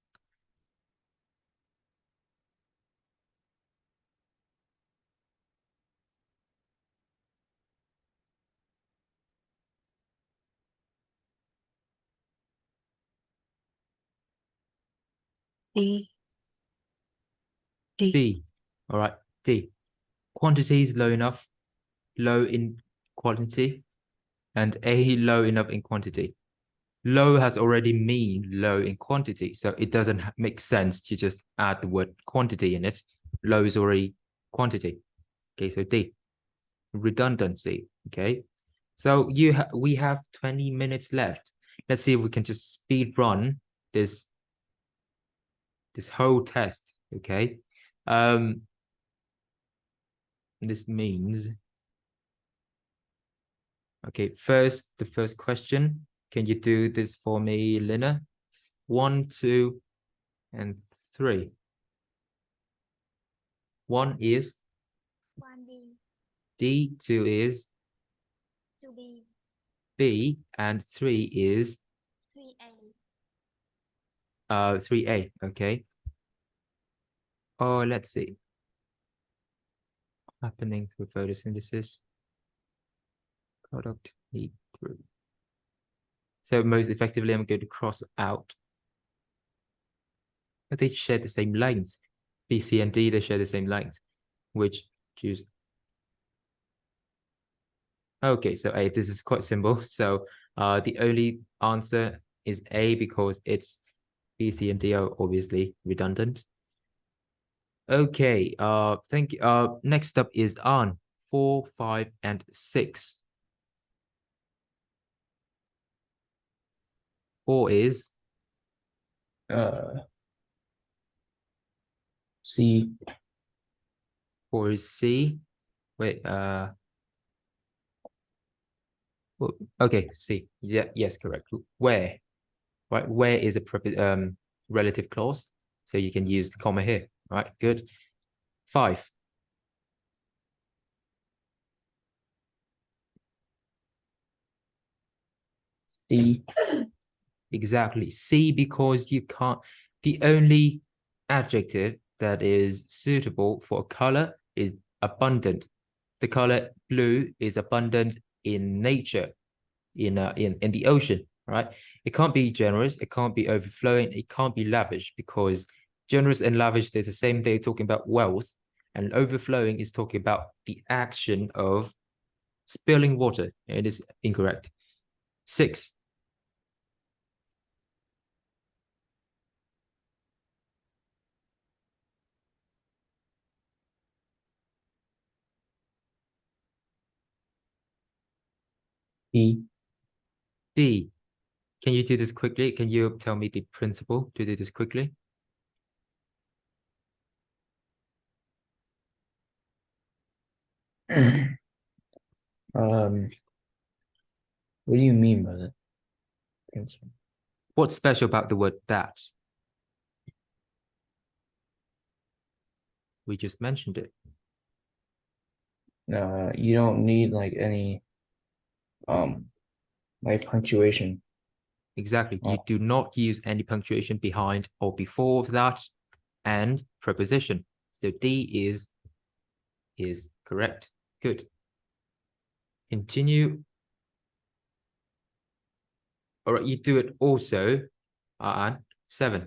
D. D. All right, D. Quantity is low enough, low in quantity, and A low enough in quantity. Low has already mean low in quantity, so it doesn't make sense to just add the word quantity in it. Low is already quantity. Okay, so D. Redundancy. Okay, so we have 20 minutes left. Let's see if we can just speed run this whole test. Okay, this means okay. The first question. Can you do this for me, Lina? 1, 2, and 3. 1 is 1B, D, 2 is 2B, B, and 3 is 3A. 3A. Okay. Oh, let's see. Happening through photosynthesis. Product heat group. So most effectively, I'm going to cross out. But they share the same length. B, C, and D, they share the same length. Which choose? Okay, so A, this is quite simple. So the only answer is A because it's B, C, and D are obviously redundant. Okay, next up is on 4, 5, and 6. 4 is C. 4 is C. Wait, okay, C. Yeah, yes, correct. Where? Right, where is a relative clause? So you can use the comma here. Right, good. 5. C. Exactly. C, because you can't, the only adjective that is suitable for a color is abundant. The color blue is abundant in nature, in the ocean, right? It can't be generous, it can't be overflowing, it can't be lavish, because generous and lavish, they're the same. They're talking about wealth, and overflowing is talking about the action of spilling water. It is incorrect. 6. D. D. Can you do this quickly? Can you tell me the principle to do this quickly? What do you mean by that? What's special about the word that? We just mentioned it. You don't need like any like punctuation. Exactly. You do not use any punctuation behind or before that, and preposition. So D is correct. Good. Continue. All right, you do it also on 7.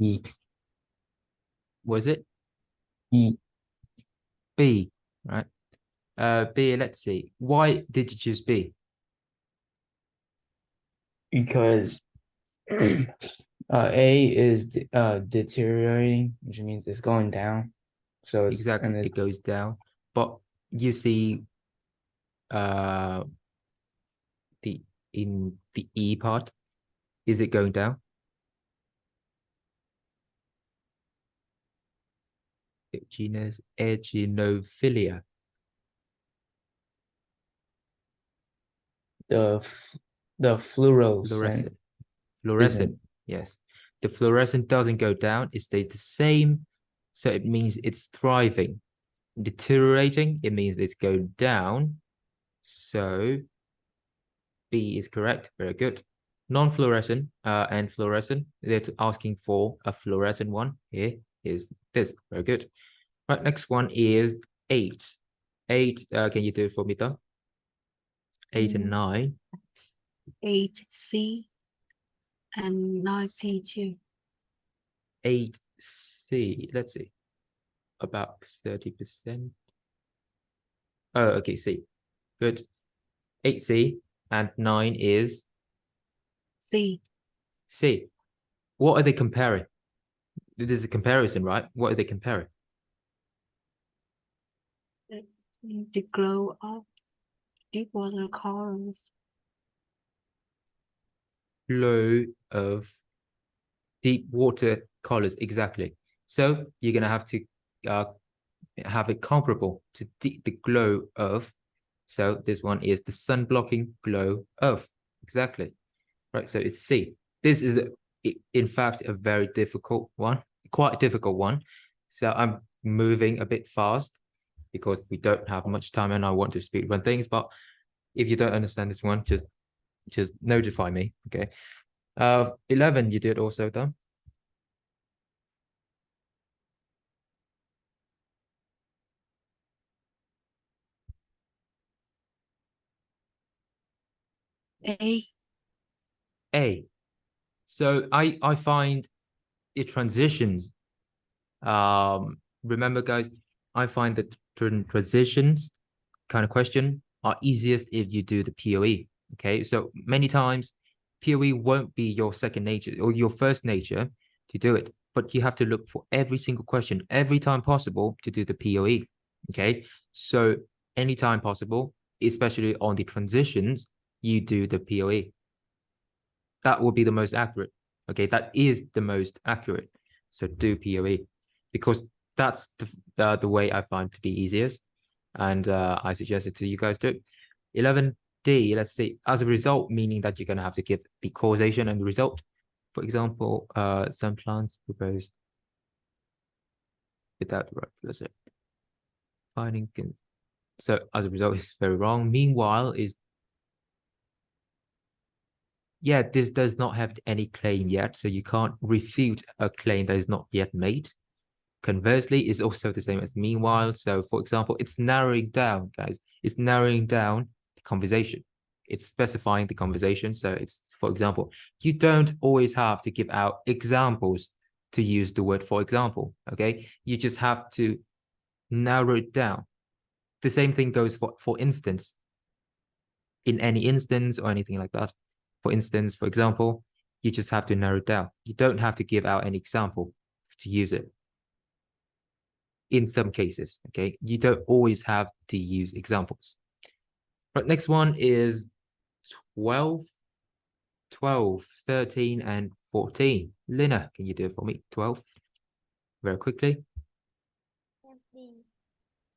E. Was it E. B? Right. B, let's see. Why did you choose B? Because A is deteriorating, which means it's going down. So it's Exactly, and it it's goes down. But you see, in the E part, is it going down? Genus Echinophilia. the fluorescent. Fluorescent. Yes. The fluorescent doesn't go down, it stays the same. So it means it's thriving. Deteriorating, it means it's going down. So B is correct. Very good. Non-fluorescent and fluorescent, they're asking for a fluorescent one. Here is this. Very good. Right, next one is 8. 8, can you do it for me, Tom? 8 and 9. 8C and 9C2. 8C, let's see. About 30%. Oh, okay, C. Good. 8C and 9 is C. C. What are they comparing? This is a comparison, right? What are they comparing? The glow of deep water corals. Flow of deep water colors, exactly. So you're gonna have to have it comparable to the glow of. So this one is the sun blocking glow of. Exactly. Right. So it's C. This is in fact a very difficult one, quite a difficult one. So I'm moving a bit fast. because we don't have much time and I want to speed run things. But if you don't understand this one, just notify me. Okay. 11 you did also done. A. So I find it transitions. Remember guys, I find that transitions kind of question are easiest if you do the POE. Okay, so many times POE won't be your second nature or your first nature to do it, but you have to look for every single question every time possible to do the POE. Okay, so anytime possible, especially on the transitions, you do the POE. That will be the most accurate. Okay, that is the most accurate. So do POE because that's the way I find to be easiest, and I suggest it to you guys too. 11D, let's see, as a result, meaning that you're going to have to give the causation and the result. For example, some plants proposed without the requisite finding. So as a result, it's very wrong. Meanwhile, is yeah, this does not have any claim yet, so you can't refute a claim that is not yet made. Conversely, is also the same as meanwhile. So for example, it's narrowing down, guys. It's narrowing down the conversation. It's specifying the conversation. So it's, for example, you don't always have to give out examples to use the word for example, okay? You just have to narrow it down. The same thing goes for instance. In any instance or anything like that. For instance, for example, you just have to narrow it down. You don't have to give out any example to use it. In some cases, okay? You don't always have to use examples. But next one is 12, 13, and 14. Lina, can you do it for me? 12, very quickly.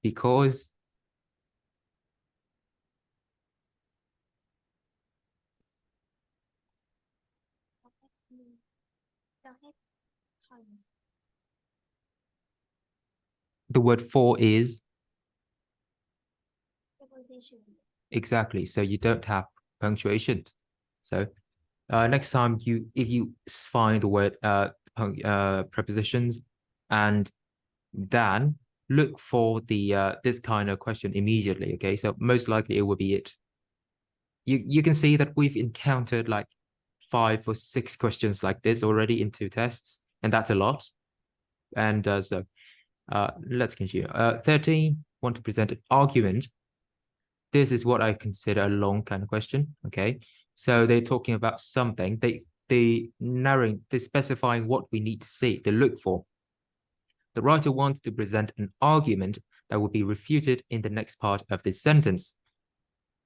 Because the word for is Preposition. exactly, so you don't have punctuation. So next time if you find the word prepositions and then look for the this kind of question immediately. Okay, so most likely it will be it. You can see that we've encountered like 5 or 6 questions like this already in 2 tests, and that's a lot. And so let's continue. 13, want to present an argument. This is what I consider a long kind of question. Okay, so they're talking about something. They're specifying what we need to see, to look for. The writer wants to present an argument that will be refuted in the next part of this sentence.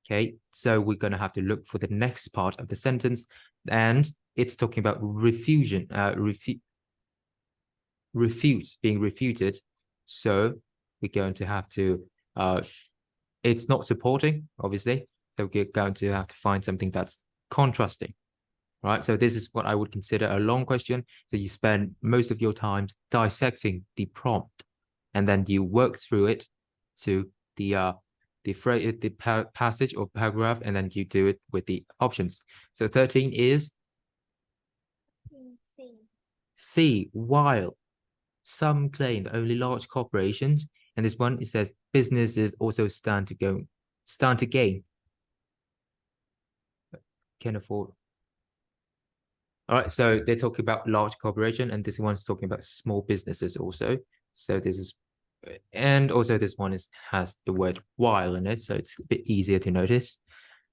Okay, so we're going to have to look for the next part of the sentence, and it's talking about refusion, refute, being refuted. So we're going to have to, it's not supporting, obviously. So we're going to have to find something that's contrasting. Right, so this is what I would consider a long question. So you spend most of your time dissecting the prompt, and then you work through it to the passage or paragraph, and then you do it with the options. So 13 is C. While some claim that only large corporations, and this one it says businesses also stand to gain, can afford. All right, so they're talking about large corporation, and this one's talking about small businesses also. So this is, and also this one has the word while in it, so it's a bit easier to notice.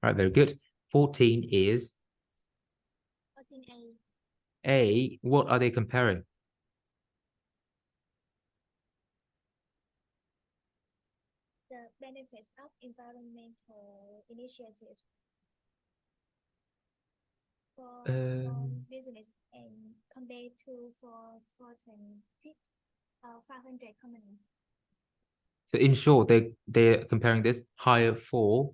All right, very good. 14 is 14A. A. What are they comparing? The benefits of environmental initiatives for small business and compared to for Fortune 500 companies. So in short, they're comparing this higher for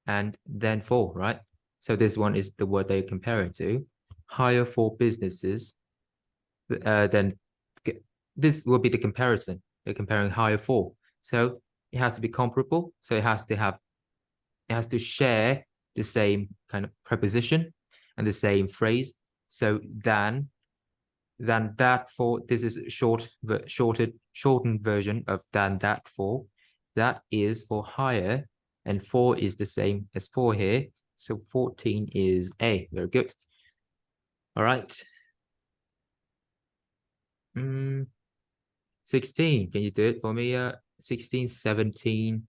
and then for, right? So this one is the word they're comparing to, higher for businesses. Then this will be the comparison. They're comparing higher for. So it has to be comparable. So it has to share the same kind of preposition and the same phrase. So than that for, this is shortened version of than that for. That is for higher, and for is the same as for here. So 14 is A. Very good. All right. 16. Can you do it for me? 16, 17,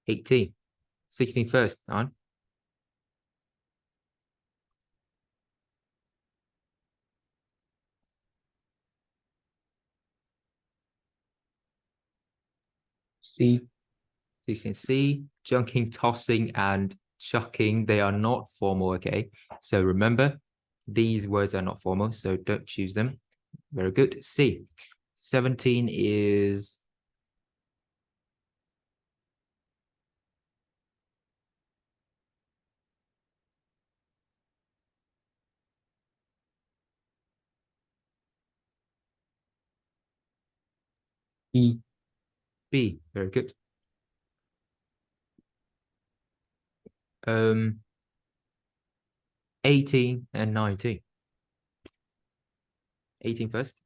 18. 16 first, on. C. 16C, junking, tossing, and chucking, they are not formal, okay? So remember, these words are not formal, so don't choose them. Very good. C. 17 is E. B. Very good. 18 and 19. 18 first.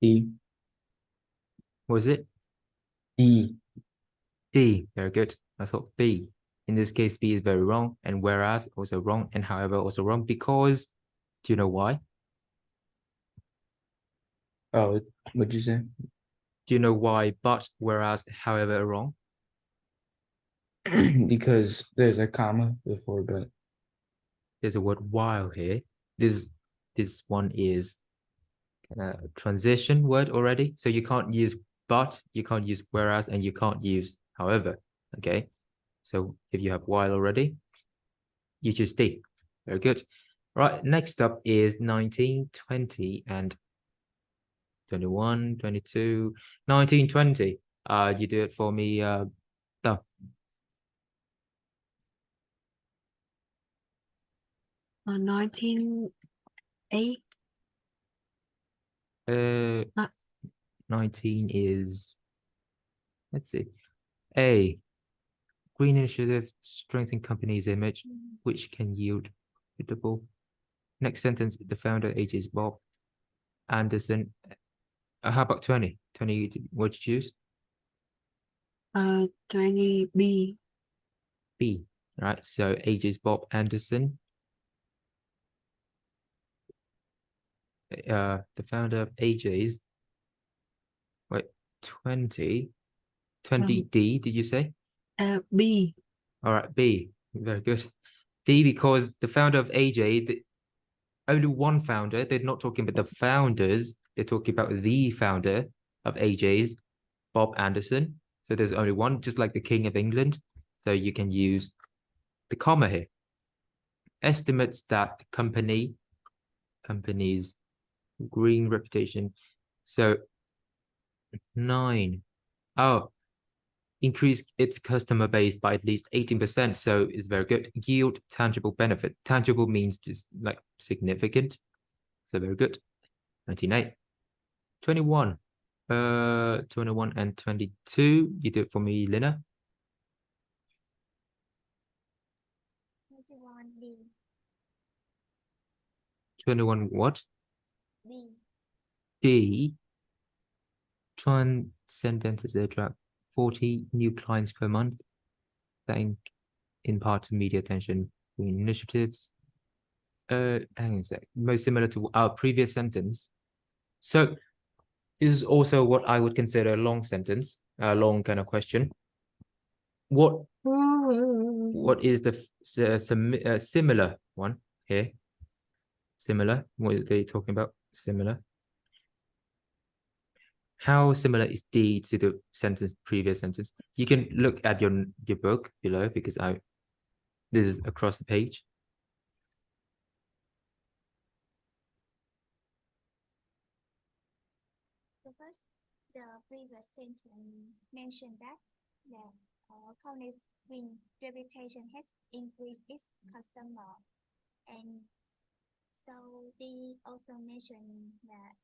E. Was it? E. D. Very good. I thought B. In this case, B is very wrong, and whereas also wrong, and however also wrong, because do you know why? Oh, what'd you say? Do you know why but, whereas, however are wrong? Because there's a comma before but. There's a word while here. This one is a transition word already. So you can't use but, you can't use whereas, and you can't use however. Okay. So if you have while already, you choose D. Very good. Right. Next up is 19, 20, and 21, 22, 19, 20. You do it for me, Dom. 19A. 19 is, let's see, A. Green initiative strengthen company's image, which can yield profitable. Next sentence, the founder age is Bob Anderson. How about 20? 20, what'd you choose? 20B. B. Right, so age is Bob Anderson. The founder of AJ's, wait, 20. 20D, did you say? B. All right, B. Very good. D, because the founder of AJ, only one founder. They're not talking about the founders. They're talking about the founder of AJ's, Bob Anderson. So there's only one, just like the King of England. So you can use the comma here. Estimates that company's green reputation. So 9. Oh, increase its customer base by at least 18%. So it's very good. Yield tangible benefit. Tangible means just like significant. So very good. 19A. 21. 21 and 22. You do it for me, Lina. 21B. 21 what? B. D. Transcendent attract 40 new clients per month. Thank in part to media attention initiatives. Hang on a sec. Most similar to our previous sentence. So this is also what I would consider a long sentence, a long kind of question. What is the similar one here? Similar. What are they talking about? Similar. How similar is D to the previous sentence? You can look at your book below because this is across the page. The previous sentence mentioned that that Cornish Green reputation has increased its customer, and so they also mentioned that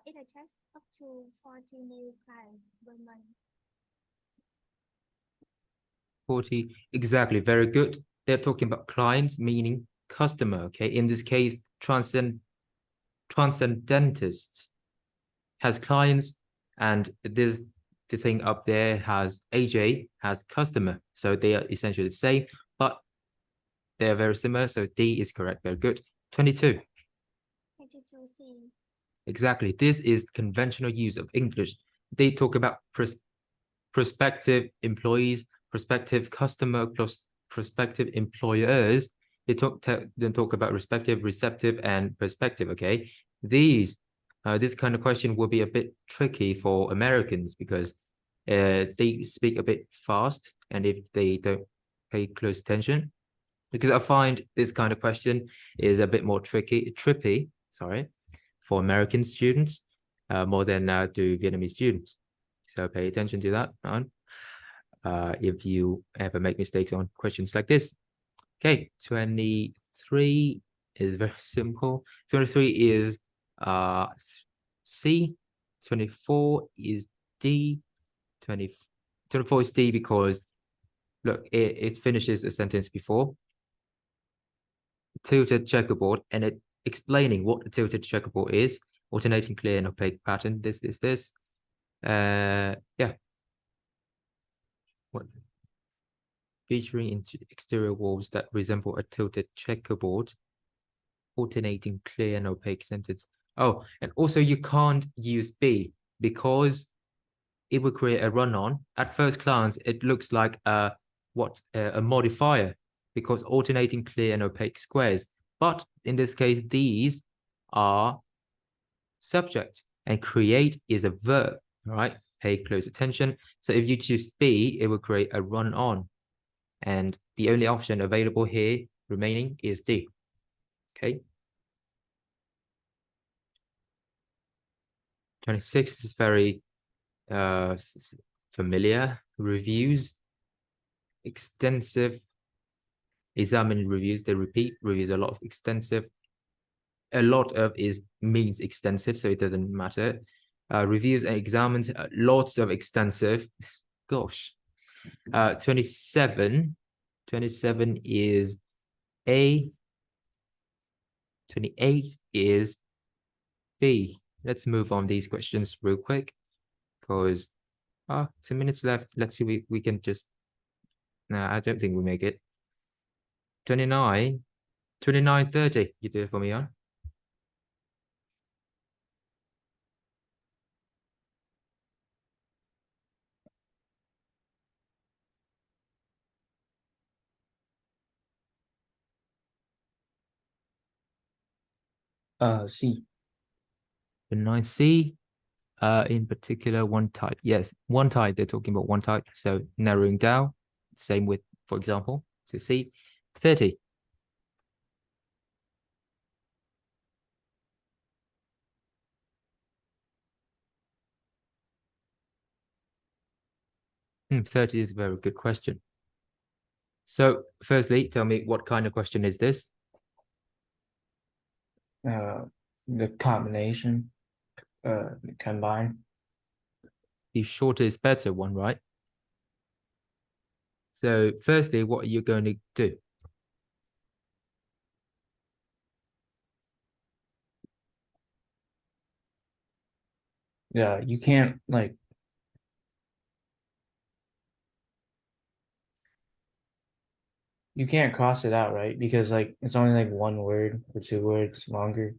it attracts up to 40 new clients per month. 40, exactly, very good. They're talking about clients, meaning customer, okay? In this case, Transcendentists has clients, and this the thing up there has AJ has customer. So they are essentially the same, but they're very similar. So D is correct. Very good. 22. 22C. Exactly. This is conventional use of English. They talk about prospective employees, prospective customer, plus prospective employers. They talk about respective, receptive, and perspective. Okay, this kind of question will be a bit tricky for Americans because they speak a bit fast, and if they don't pay close attention, because I find this kind of question is a bit more trippy, sorry, for American students, more than do Vietnamese students. So pay attention to that one. If you ever make mistakes on questions like this. Okay, 23 is very simple. 23 is C. 24 is D. 24 is D because look, it finishes a sentence before tilted checkerboard, and it explaining what the tilted checkerboard is, alternating clear and opaque pattern, this. Yeah. What? Featuring exterior walls that resemble a tilted checkerboard, alternating clear and opaque sentence. Oh, and also you can't use B because it will create a run-on. At first glance, it looks like a modifier because alternating clear and opaque squares. But in this case, these are subject and create is a verb, all right? Pay close attention. So if you choose B, it will create a run-on. And the only option available here remaining is D. Okay. 26 is very familiar. Reviews, extensive, examine reviews, they repeat reviews a lot of extensive. A lot of means extensive, so it doesn't matter. Reviews and examines, lots of extensive. Gosh. 27 is A. 28 is B. Let's move on these questions real quick because 2 minutes left. Let's see, we can just, no, I don't think we make it. 29, 30. You do it for me, on. C. 29C. In particular, one type. Yes, one type. They're talking about one type. So narrowing down. Same with, for example, so C. 30. Hmm, 30 is a very good question. So firstly, tell me what kind of question is this? The combination, combine. The shorter is better one, right? So firstly, what are you going to do? Yeah, you can't like. You can't cross it out, right? Because like it's only like one word or 2 words longer.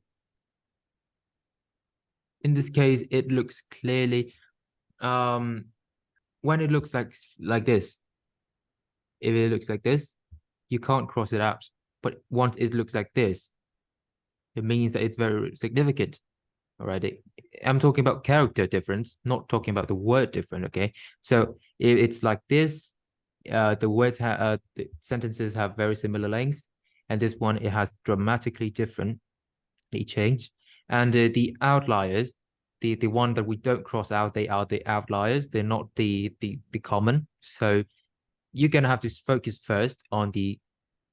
In this case, it looks clearly, when it looks like this, if it looks like this, you can't cross it out. But once it looks like this, it means that it's very significant. All right. I'm talking about character difference, not talking about the word different. Okay. So if it's like this, the words have the sentences have very similar length, and this one it has dramatically differently changed. And the outliers, the one that we don't cross out, they are the outliers. They're not the common. So you're gonna have to focus first on the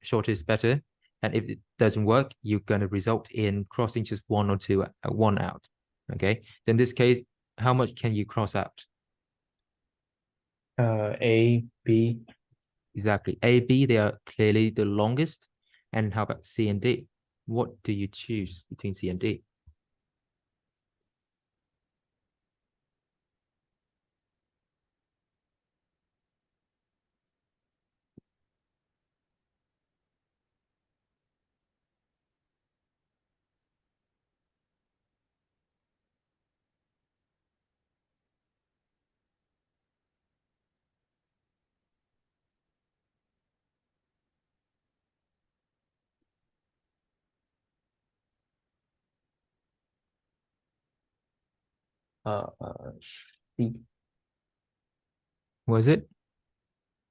shorter is better. And if it doesn't work, you're gonna result in crossing just one or two, one out. Okay. In this case, how much can you cross out? A, B. Exactly. A, B, they are clearly the longest. And how about C and D? What do you choose between C and D? C. Was it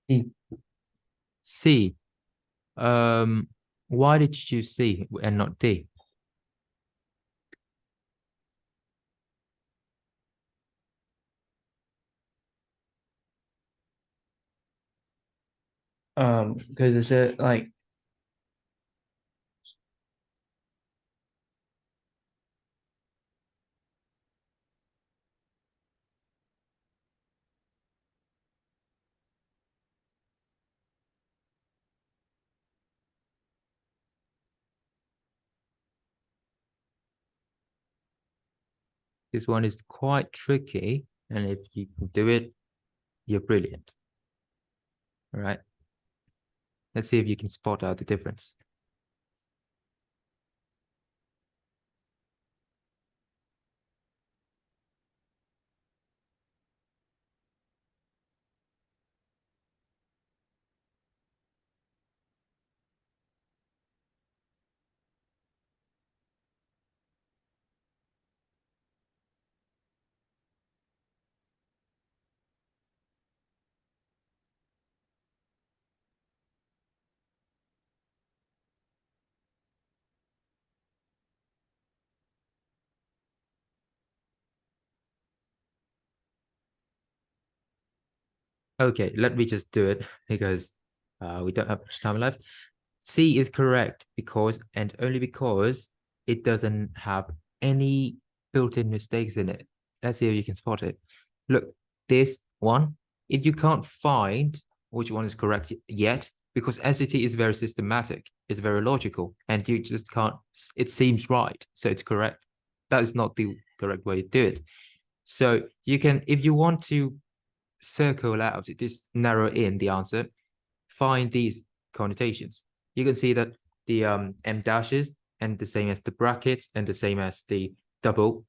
C. C? Why did you choose C and not D? Because it's a like This one is quite tricky, and if you can do it, you're brilliant. All right. Let's see if you can spot out the difference. Okay, let me just do it because we don't have much time left. C is correct because, and only because, it doesn't have any built-in mistakes in it. Let's see if you can spot it. Look, this one, if you can't find which one is correct yet, because SAT is very systematic, it's very logical, and you just can't, it seems right, so it's correct. That is not the correct way to do it. So you can, if you want to circle out, just narrow in the answer, find these connotations. You can see that the M dashes and the same as the brackets and the same as the double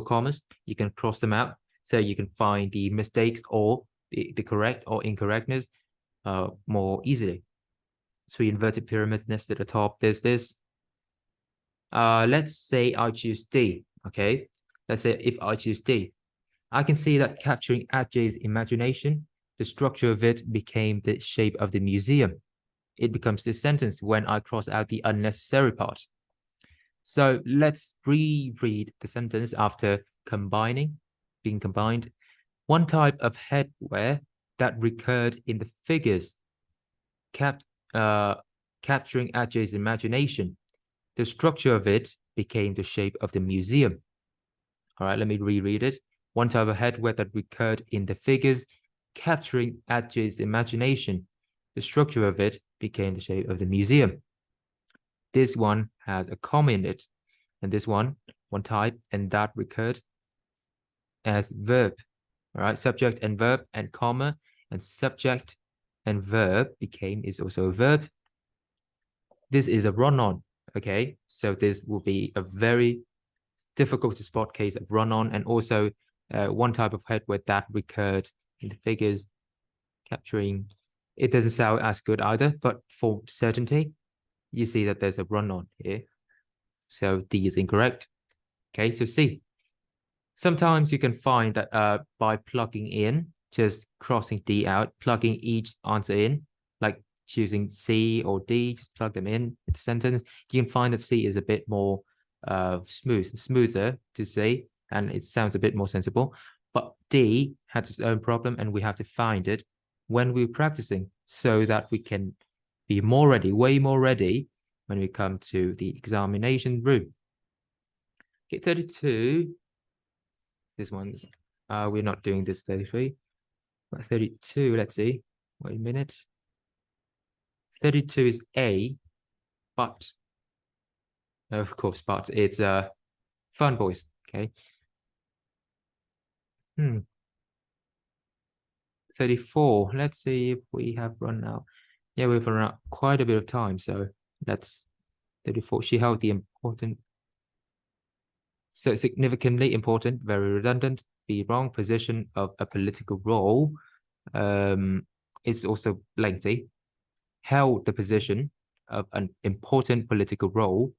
commas, you can cross them out so you can find the mistakes or the correct or incorrectness more easily. So inverted pyramids next at the top, there's this. Let's say I choose D, okay? Let's say if I choose D, I can see that capturing Ajay's imagination, the structure of it became the shape of the museum. It becomes this sentence when I cross out the unnecessary part. So let's reread the sentence after being combined. One type of headwear that recurred in the figures, capturing Ajay's imagination. The structure of it became the shape of the museum. All right, let me reread it. One type of headwear that recurred in the figures, capturing Ajay's imagination. The structure of it became the shape of the museum. This one has a comma in it, and this one type, and that recurred as verb. All right, subject and verb and comma, and subject and verb is also a verb. This is a run-on, okay? So this will be a very difficult to spot case of run-on, and also one type of headwear that recurred in the figures, capturing. It doesn't sound as good either, but for certainty, you see that there's a run-on here. So D is incorrect. Okay, so C. Sometimes you can find that by plugging in, just crossing D out, plugging each answer in, like choosing C or D, just plug them in the sentence. You can find that C is a bit more smoother to say, and it sounds a bit more sensible. But D has its own problem, and we have to find it when we're practicing so that we can be more ready, way more ready when we come to the examination room. Okay, 32. This one, we're not doing this 33. But 32, let's see. Wait a minute. 32 is A, but of course, but it's Fun Boys. Okay. 34. Let's see if we have run out. Yeah, we've run out quite a bit of time. So that's 34. She held the important. So significantly important, very redundant, the wrong position of a political role. It's also lengthy. Held the position of an important political role.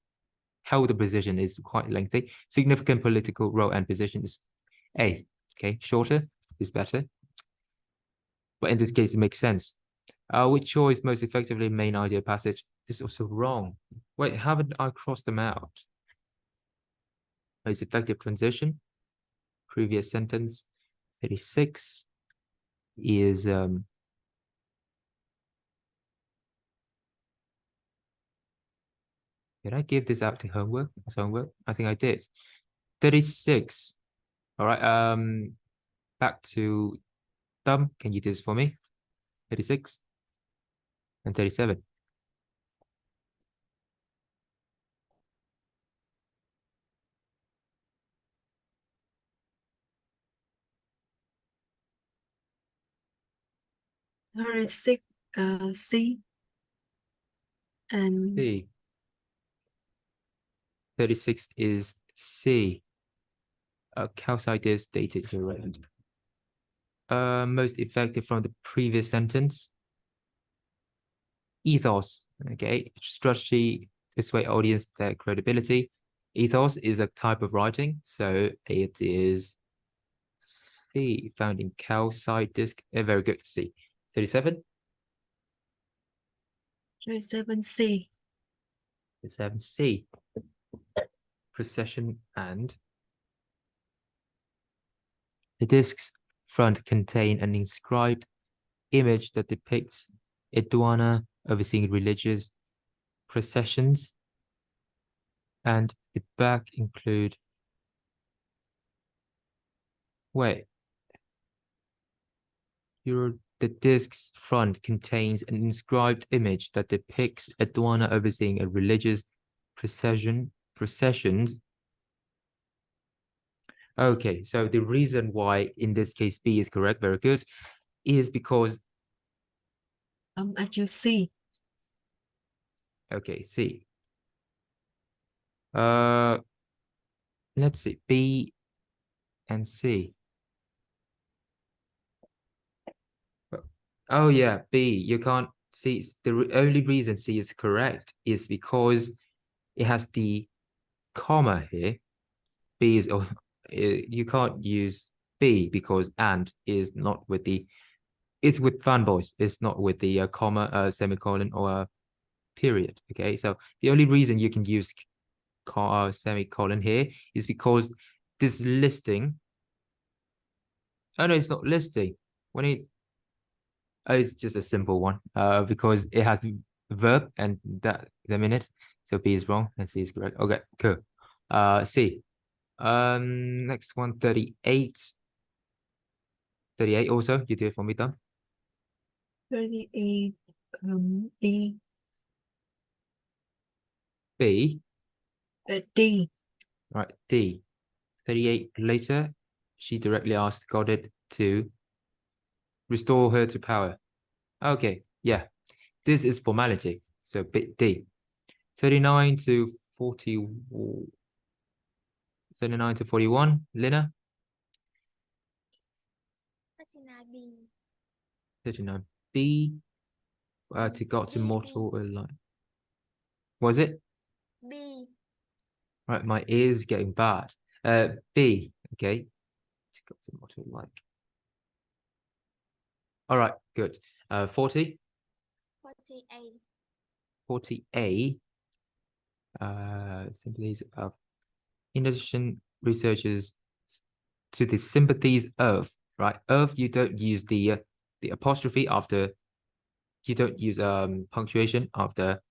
Held the position is quite lengthy. Significant political role and position is A. Okay, shorter is better. But in this case, it makes sense. Which choice most effectively main idea passage? This is also wrong. Wait, haven't I crossed them out? Most effective transition. Previous sentence. 36 is did I give this out to homework? As homework? I think I did. 36. All right. Back to Thumb. Can you do this for me? 36 and 37. There is six, C. And C. 36 is C. Calcite is dated here, right? Most effective from the previous sentence. Ethos. Okay. Strategy, persuade audience their credibility. Ethos is a type of writing, so it is C, found in calcite disc. Very good to see. 37. 37C. 37C. Procession and the disc's front contain an inscribed image that depicts Edwana overseeing religious processions, and the back include. Wait. The disc's front contains an inscribed image that depicts Edwana overseeing a religious processions. Okay, so the reason why in this case B is correct, very good, is because As you see. okay, C. Let's see, B and C. Oh yeah, B. You can't see. The only reason C is correct is because it has the comma here. B is you can't use B because and is not with the. It's with Fun Boys. It's not with the comma, semicolon, or period. Okay, so the only reason you can use semicolon here is because this listing. Oh no, it's not listing. When it. Oh, it's just a simple one. Because it has verb and that the minute. So B is wrong and C is correct. Okay, cool. C. Next one, 38. 38 also. You do it for me, Tom. 38, D. B. D. Right, D. 38 later, she directly asked Goddard to restore her to power. Okay, yeah. This is formality. So D. 39 to 40. 39 to 41. Lina. 39B. 39B. To got to mortal alive. Was it? B. Right, my ears getting bad. B. Okay. To got to mortal alive. All right, good. 40. 48. 40A. Simply in addition, researchers to the sympathies of, right? Of, you don't use the apostrophe after, you don't use punctuation after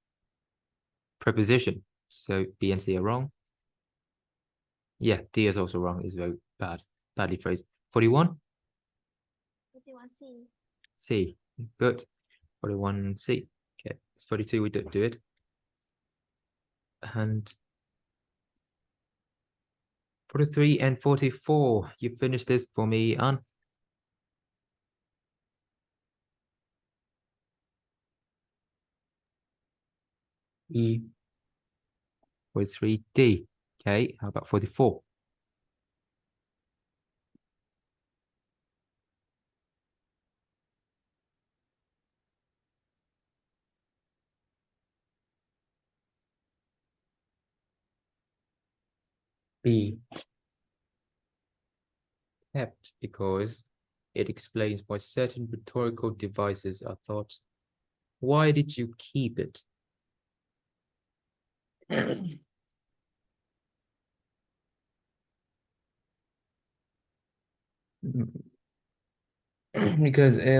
preposition. So B and C are wrong. Yeah, D is also wrong. It's very badly phrased. 41. 41C. C. Good. 41C. Okay. 42, we don't do it. And 43 and 44. You finish this for me, Anne. E. 43D. Okay. How about 44? B. Kept, because it explains why certain rhetorical devices are thought. Why did you keep it? Because it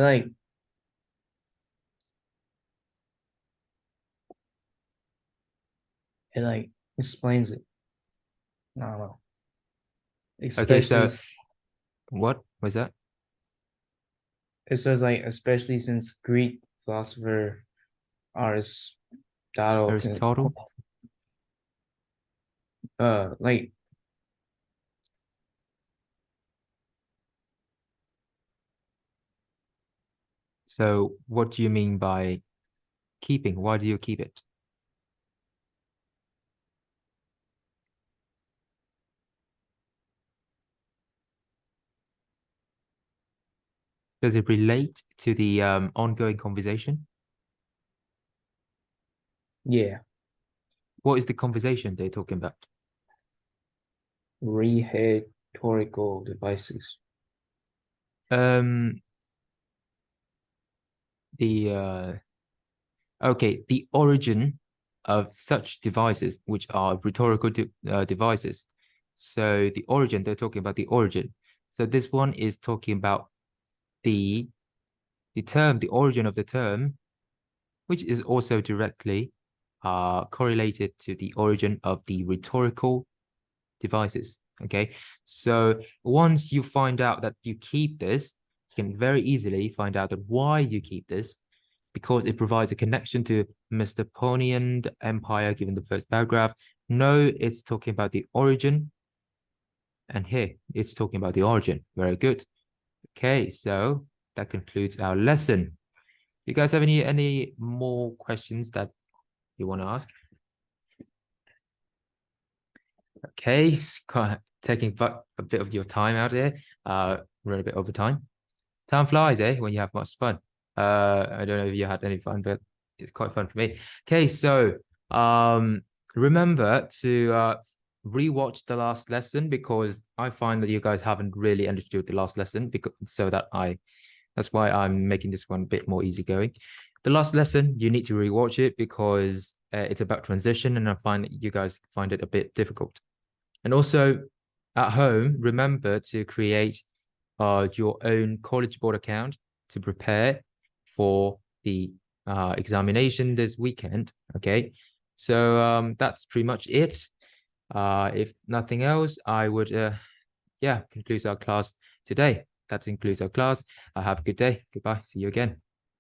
like explains it. I don't know. Okay, so Especially what was that? it says like especially since Greek philosopher Aristotle? like So what do you mean by keeping? Why do you keep it? Does it relate to the ongoing conversation? yeah, What is the conversation they're talking about? rhetorical devices. Okay, the origin of such devices, which are rhetorical devices. So the origin, they're talking about the origin. So this one is talking about the term, the origin of the term, which is also directly correlated to the origin of the rhetorical devices. Okay, so once you find out that you keep this, you can very easily find out that why you keep this, because it provides a connection to Macedonian Empire given the first paragraph. No, it's talking about the origin. And here, it's talking about the origin. Very good. Okay, so that concludes our lesson. You guys have any more questions that you want to ask? Okay, taking a bit of your time out here. Run a bit over time. Time flies, eh? When you have much fun. I don't know if you had any fun, but it's quite fun for me. Okay, so remember to rewatch the last lesson, because I find that you guys haven't really understood the last lesson, because that's why I'm making this one a bit more easygoing. The last lesson, you need to rewatch it because it's about transition, and I find that you guys find it a bit difficult. And also at home, remember to create your own College Board account to prepare for the examination this weekend. Okay, so that's pretty much it. If nothing else, I would conclude our class today. That concludes our class. Have a good day. Goodbye. See you again.